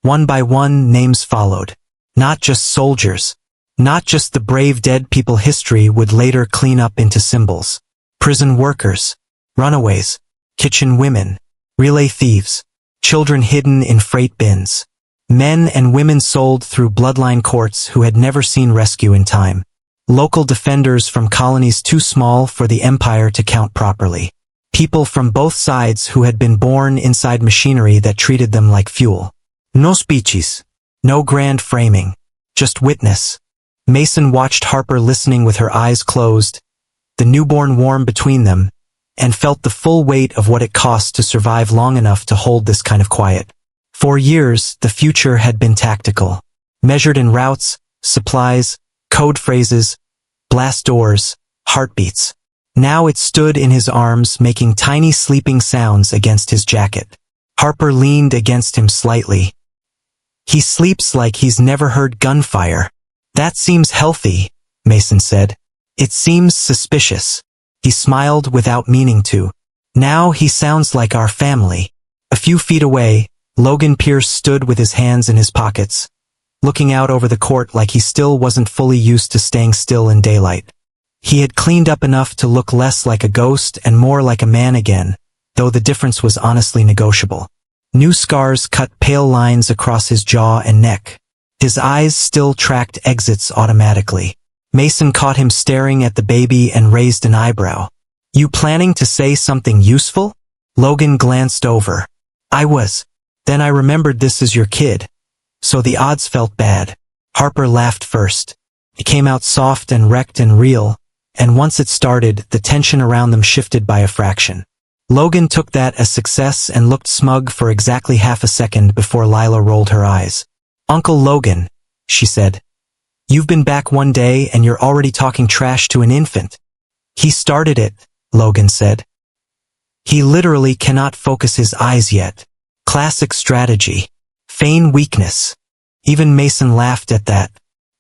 One by one, names followed. Not just soldiers. Not just the brave dead people history would later clean up into symbols. Prison workers. Runaways. Kitchen women. Relay thieves. Children hidden in freight bins. Men and women sold through bloodline courts who had never seen rescue in time. Local defenders from colonies too small for the empire to count properly. People from both sides who had been born inside machinery that treated them like fuel. No speeches. No grand framing. Just witness. Mason watched Harper listening with her eyes closed, the newborn warm between them, and felt the full weight of what it cost to survive long enough to hold this kind of quiet. For years, the future had been tactical, measured in routes, supplies, code phrases, blast doors, heartbeats. Now it stood in his arms, making tiny sleeping sounds against his jacket. Harper leaned against him slightly. He sleeps like he's never heard gunfire. That seems healthy, Mason said. It seems suspicious. He smiled without meaning to. Now he sounds like our family. A few feet away, Logan Pierce stood with his hands in his pockets, looking out over the court like he still wasn't fully used to staying still in daylight. He had cleaned up enough to look less like a ghost and more like a man again, though the difference was honestly negotiable. New scars cut pale lines across his jaw and neck. His eyes still tracked exits automatically. Mason caught him staring at the baby and raised an eyebrow. You planning to say something useful? Logan glanced over. I was. Then I remembered this is your kid. So the odds felt bad. Harper laughed first. It came out soft and wrecked and real, and once it started, the tension around them shifted by a fraction. Logan took that as success and looked smug for exactly half a second before Lila rolled her eyes. Uncle Logan, she said. You've been back one day and you're already talking trash to an infant. He started it, Logan said. He literally cannot focus his eyes yet. Classic strategy. Feign weakness. Even Mason laughed at that.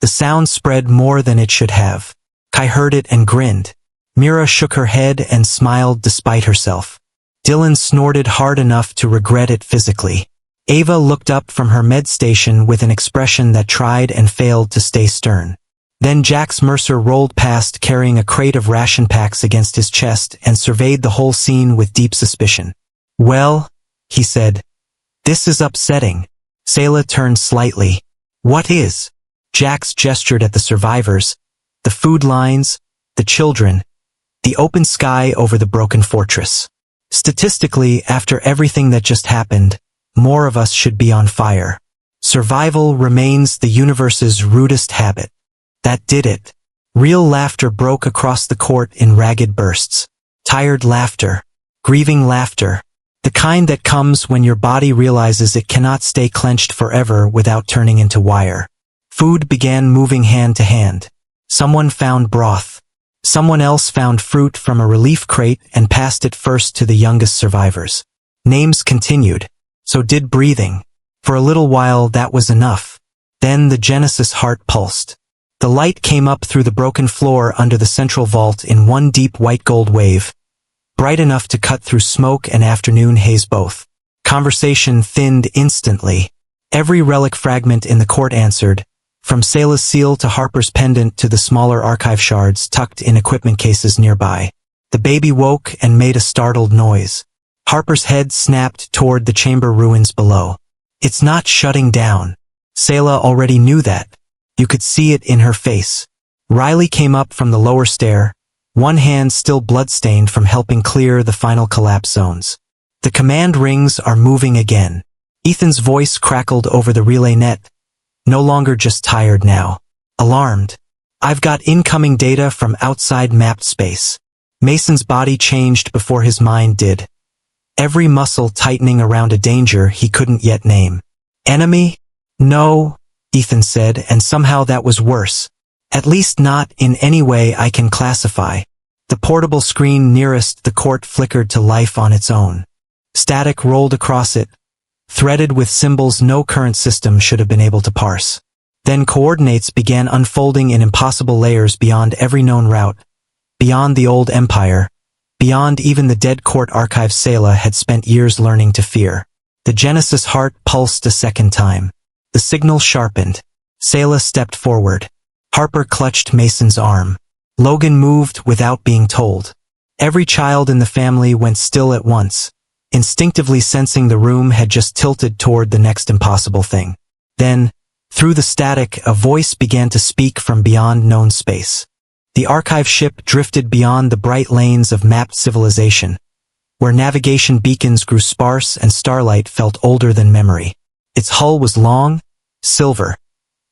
The sound spread more than it should have. Kai heard it and grinned. Mira shook her head and smiled despite herself. Dylan snorted hard enough to regret it physically. Ava looked up from her med station with an expression that tried and failed to stay stern. Then Jax Mercer rolled past carrying a crate of ration packs against his chest and surveyed the whole scene with deep suspicion. "Well," he said, "this is upsetting." Saela turned slightly. "What is?" Jax gestured at the survivors, the food lines, the children, the open sky over the broken fortress. Statistically, after everything that just happened, more of us should be on fire. Survival remains the universe's rudest habit. That did it. Real laughter broke across the court in ragged bursts. Tired laughter. Grieving laughter. The kind that comes when your body realizes it cannot stay clenched forever without turning into wire. Food began moving hand to hand. Someone found broth. Someone else found fruit from a relief crate and passed it first to the youngest survivors. Names continued. So did breathing. For a little while that was enough. Then the Genesis heart pulsed. The light came up through the broken floor under the central vault in one deep white gold wave, bright enough to cut through smoke and afternoon haze both. Conversation thinned instantly. Every relic fragment in the court answered, from Saela's seal to Harper's pendant to the smaller archive shards tucked in equipment cases nearby. The baby woke and made a startled noise. Harper's head snapped toward the chamber ruins below. "It's not shutting down." Saela already knew that. You could see it in her face. Riley came up from the lower stair, one hand still bloodstained from helping clear the final collapse zones. "The command rings are moving again." Ethan's voice crackled over the relay net, no longer just tired now. Alarmed. "I've got incoming data from outside mapped space." Mason's body changed before his mind did. Every muscle tightening around a danger he couldn't yet name. "Enemy?" "No," Ethan said, and somehow that was worse. "At least not in any way I can classify." The portable screen nearest the court flickered to life on its own. Static rolled across it, threaded with symbols no current system should have been able to parse. Then coordinates began unfolding in impossible layers beyond every known route, beyond the old empire, beyond even the dead court archive Saela had spent years learning to fear. The Genesis heart pulsed a second time. The signal sharpened. Saela stepped forward. Harper clutched Mason's arm. Logan moved without being told. Every child in the family went still at once, instinctively sensing the room had just tilted toward the next impossible thing. Then, through the static, a voice began to speak from beyond known space. The archive ship drifted beyond the bright lanes of mapped civilization, where navigation beacons grew sparse and starlight felt older than memory. Its hull was long, silver,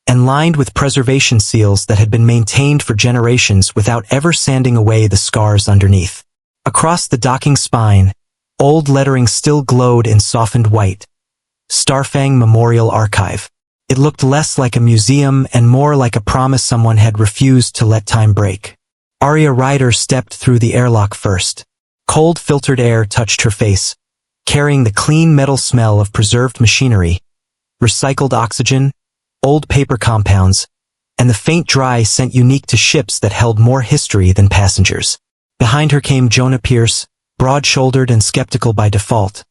and lined with preservation seals that had been maintained for generations without ever sanding away the scars underneath. Across the docking spine, old lettering still glowed in softened white. Starfang Memorial Archive. It looked less like a museum and more like a promise someone had refused to let time break. Arya Ryder stepped through the airlock first. Cold filtered air touched her face, carrying the clean metal smell of preserved machinery, recycled oxygen, old paper compounds, and the faint dry scent unique to ships that held more history than passengers. Behind her came Jonah Pierce, broad-shouldered and skeptical by default,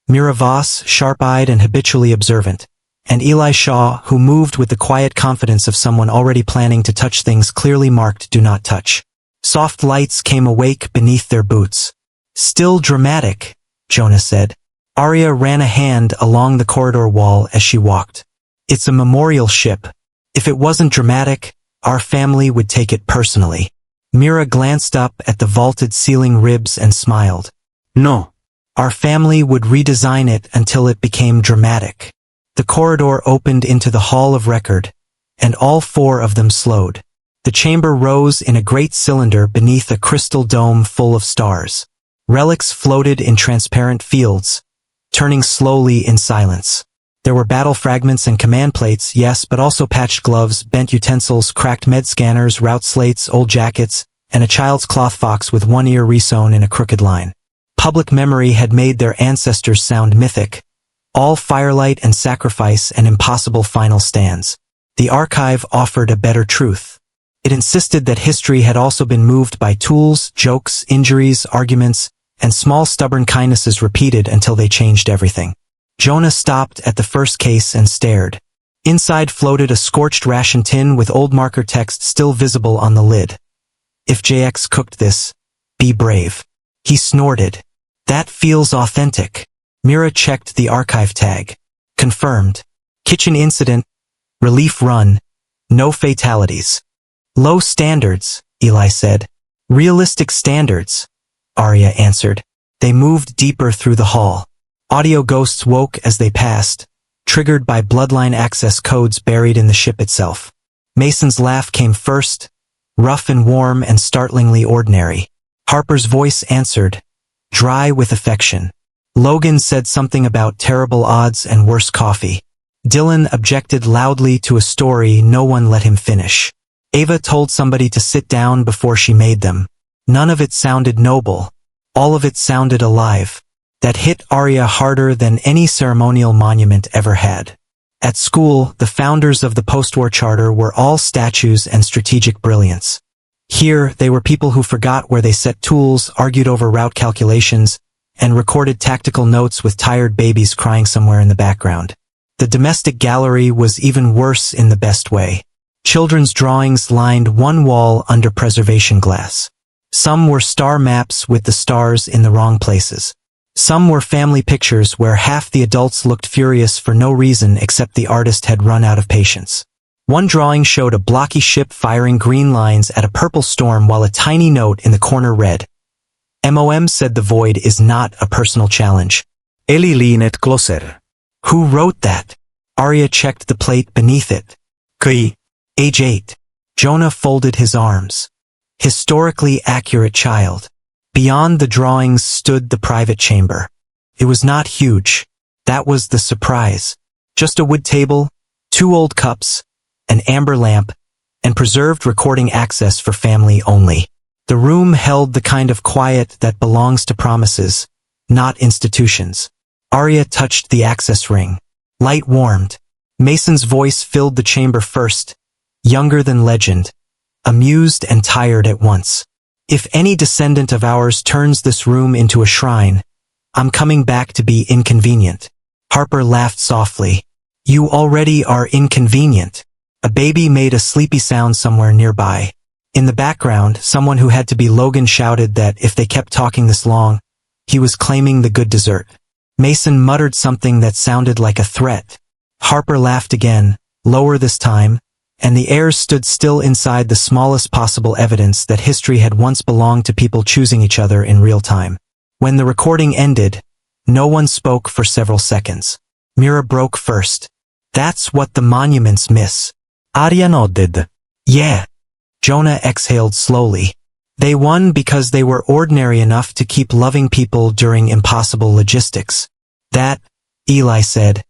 Mira Voss, sharp-eyed and habitually observant, and Eli Shaw, who moved with the quiet confidence of someone already planning to touch things clearly marked "Do Not Touch." Soft lights came awake beneath their boots. "Still dramatic," Jonah said. Arya ran a hand along the corridor wall as she walked. "It's a memorial ship. If it wasn't dramatic, our family would take it personally." Mira glanced up at the vaulted ceiling ribs and smiled. "No. Our family would redesign it until it became dramatic." The corridor opened into the Hall of Record, and all four of them slowed. The chamber rose in a great cylinder beneath a crystal dome full of stars. Relics floated in transparent fields, turning slowly in silence. There were battle fragments and command plates, yes, but also patched gloves, bent utensils, cracked med scanners, route slates, old jackets, and a child's cloth fox with one ear resewn in a crooked line. Public memory had made their ancestors sound mythic. All firelight and sacrifice and impossible final stands. The archive offered a better truth. It insisted that history had also been moved by tools, jokes, injuries, arguments, and small stubborn kindnesses repeated until they changed everything. Jonah stopped at the first case and stared. Inside floated a scorched ration tin with old marker text still visible on the lid. If JX cooked this, be brave. He snorted. That feels authentic. Mira checked the archive tag. Confirmed. Kitchen incident. Relief run. No fatalities. Low standards, Eli said. Realistic standards, Arya answered. They moved deeper through the hall. Audio ghosts woke as they passed, triggered by bloodline access codes buried in the ship itself. Mason's laugh came first, rough and warm and startlingly ordinary. Harper's voice answered, dry with affection. Logan said something about terrible odds and worse coffee. Dylan objected loudly to a story no one let him finish. Ava told somebody to sit down before she made them. None of it sounded noble. All of it sounded alive. That hit Arya harder than any ceremonial monument ever had. At school, the founders of the post-war charter were all statues and strategic brilliance. Here, they were people who forgot where they set tools, argued over route calculations, and recorded tactical notes with tired babies crying somewhere in the background. The domestic gallery was even worse in the best way. Children's drawings lined one wall under preservation glass. Some were star maps with the stars in the wrong places. Some were family pictures where half the adults looked furious for no reason except the artist had run out of patience. One drawing showed a blocky ship firing green lines at a purple storm while a tiny note in the corner read, MOM said the void is not a personal challenge. Eli leaned closer. Who wrote that? Arya checked the plate beneath it. Kui. Age 8. Jonah folded his arms. Historically accurate child. Beyond the drawings stood the private chamber. It was not huge. That was the surprise. Just a wood table, 2 old cups, an amber lamp, and preserved recording access for family only. The room held the kind of quiet that belongs to promises, not institutions. Arya touched the access ring. Light warmed. Mason's voice filled the chamber first, younger than legend, amused and tired at once. If any descendant of ours turns this room into a shrine, I'm coming back to be inconvenient. Harper laughed softly. You already are inconvenient. A baby made a sleepy sound somewhere nearby. In the background, someone who had to be Logan shouted that if they kept talking this long, he was claiming the good dessert. Mason muttered something that sounded like a threat. Harper laughed again, lower this time, and the heirs stood still inside the smallest possible evidence that history had once belonged to people choosing each other in real time. When the recording ended, no one spoke for several seconds. Mira broke first. That's what the monuments miss. Arya nodded. Yeah. Jonah exhaled slowly. They won because they were ordinary enough to keep loving people during impossible logistics. That, Eli said,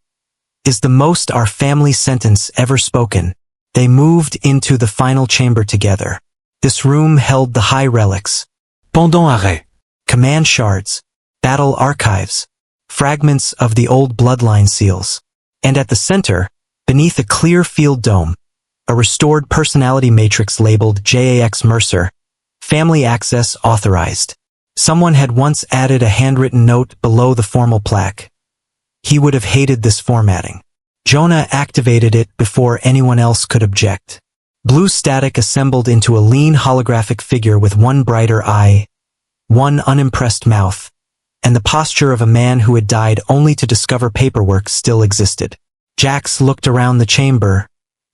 is the most our family sentence ever spoken. They moved into the final chamber together. This room held the high relics. Pendant arrêt. Command shards. Battle archives. Fragments of the old bloodline seals. And at the center, beneath a clear field dome, a restored personality matrix labeled JAX Mercer, family access authorized. Someone had once added a handwritten note below the formal plaque. He would have hated this formatting. Jonah activated it before anyone else could object. Blue static assembled into a lean holographic figure with one brighter eye, one unimpressed mouth, and the posture of a man who had died only to discover paperwork still existed. Jax looked around the chamber,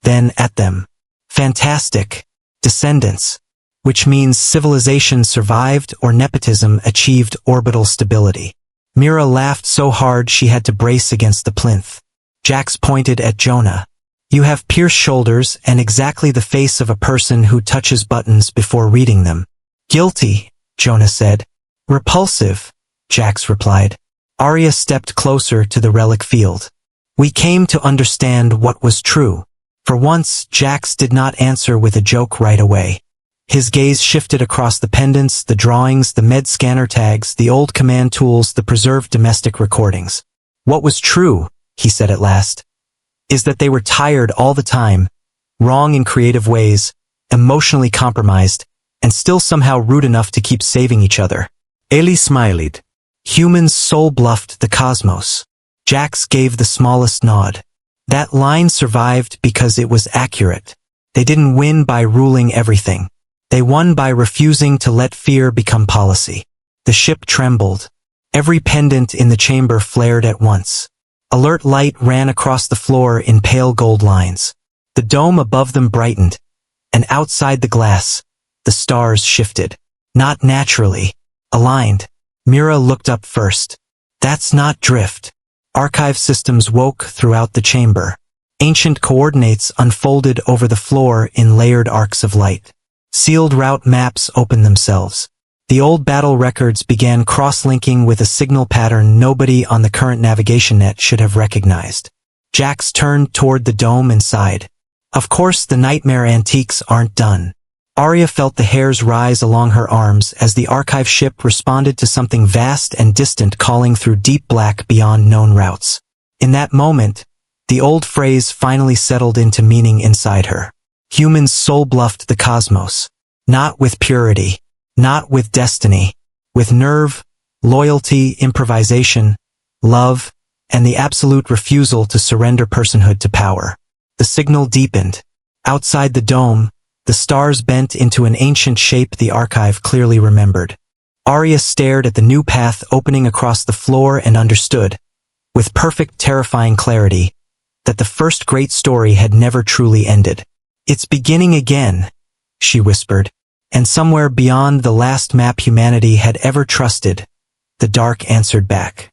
then at them. Fantastic. Descendants. Which means civilization survived or nepotism achieved orbital stability. Mira laughed so hard she had to brace against the plinth. Jax pointed at Jonah. You have pierced shoulders and exactly the face of a person who touches buttons before reading them. Guilty, Jonah said. Repulsive, Jax replied. Arya stepped closer to the relic field. We came to understand what was true. For once, Jax did not answer with a joke right away. His gaze shifted across the pendants, the drawings, the med scanner tags, the old command tools, the preserved domestic recordings. What was true, he said at last, is that they were tired all the time, wrong in creative ways, emotionally compromised, and still somehow rude enough to keep saving each other. Ellie smiled. Humans soul-bluffed the cosmos. Jax gave the smallest nod. That line survived because it was accurate. They didn't win by ruling everything. They won by refusing to let fear become policy. The ship trembled. Every pendant in the chamber flared at once. Alert light ran across the floor in pale gold lines. The dome above them brightened, and outside the glass, the stars shifted. Not naturally. Aligned. Mira looked up first. That's not drift. Archive systems woke throughout the chamber. Ancient coordinates unfolded over the floor in layered arcs of light. Sealed route maps opened themselves. The old battle records began cross-linking with a signal pattern nobody on the current navigation net should have recognized. Jax turned toward the dome and sighed. Of course the nightmare antiques aren't done. Arya felt the hairs rise along her arms as the archive ship responded to something vast and distant calling through deep black beyond known routes. In that moment, the old phrase finally settled into meaning inside her. Humans soul-bluffed the cosmos. Not with purity. Not with destiny. With nerve, loyalty, improvisation, love, and the absolute refusal to surrender personhood to power. The signal deepened. Outside the dome, the stars bent into an ancient shape the archive clearly remembered. Arya stared at the new path opening across the floor and understood, with perfect terrifying clarity, that the first great story had never truly ended. It's beginning again, she whispered, and somewhere beyond the last map humanity had ever trusted, the dark answered back.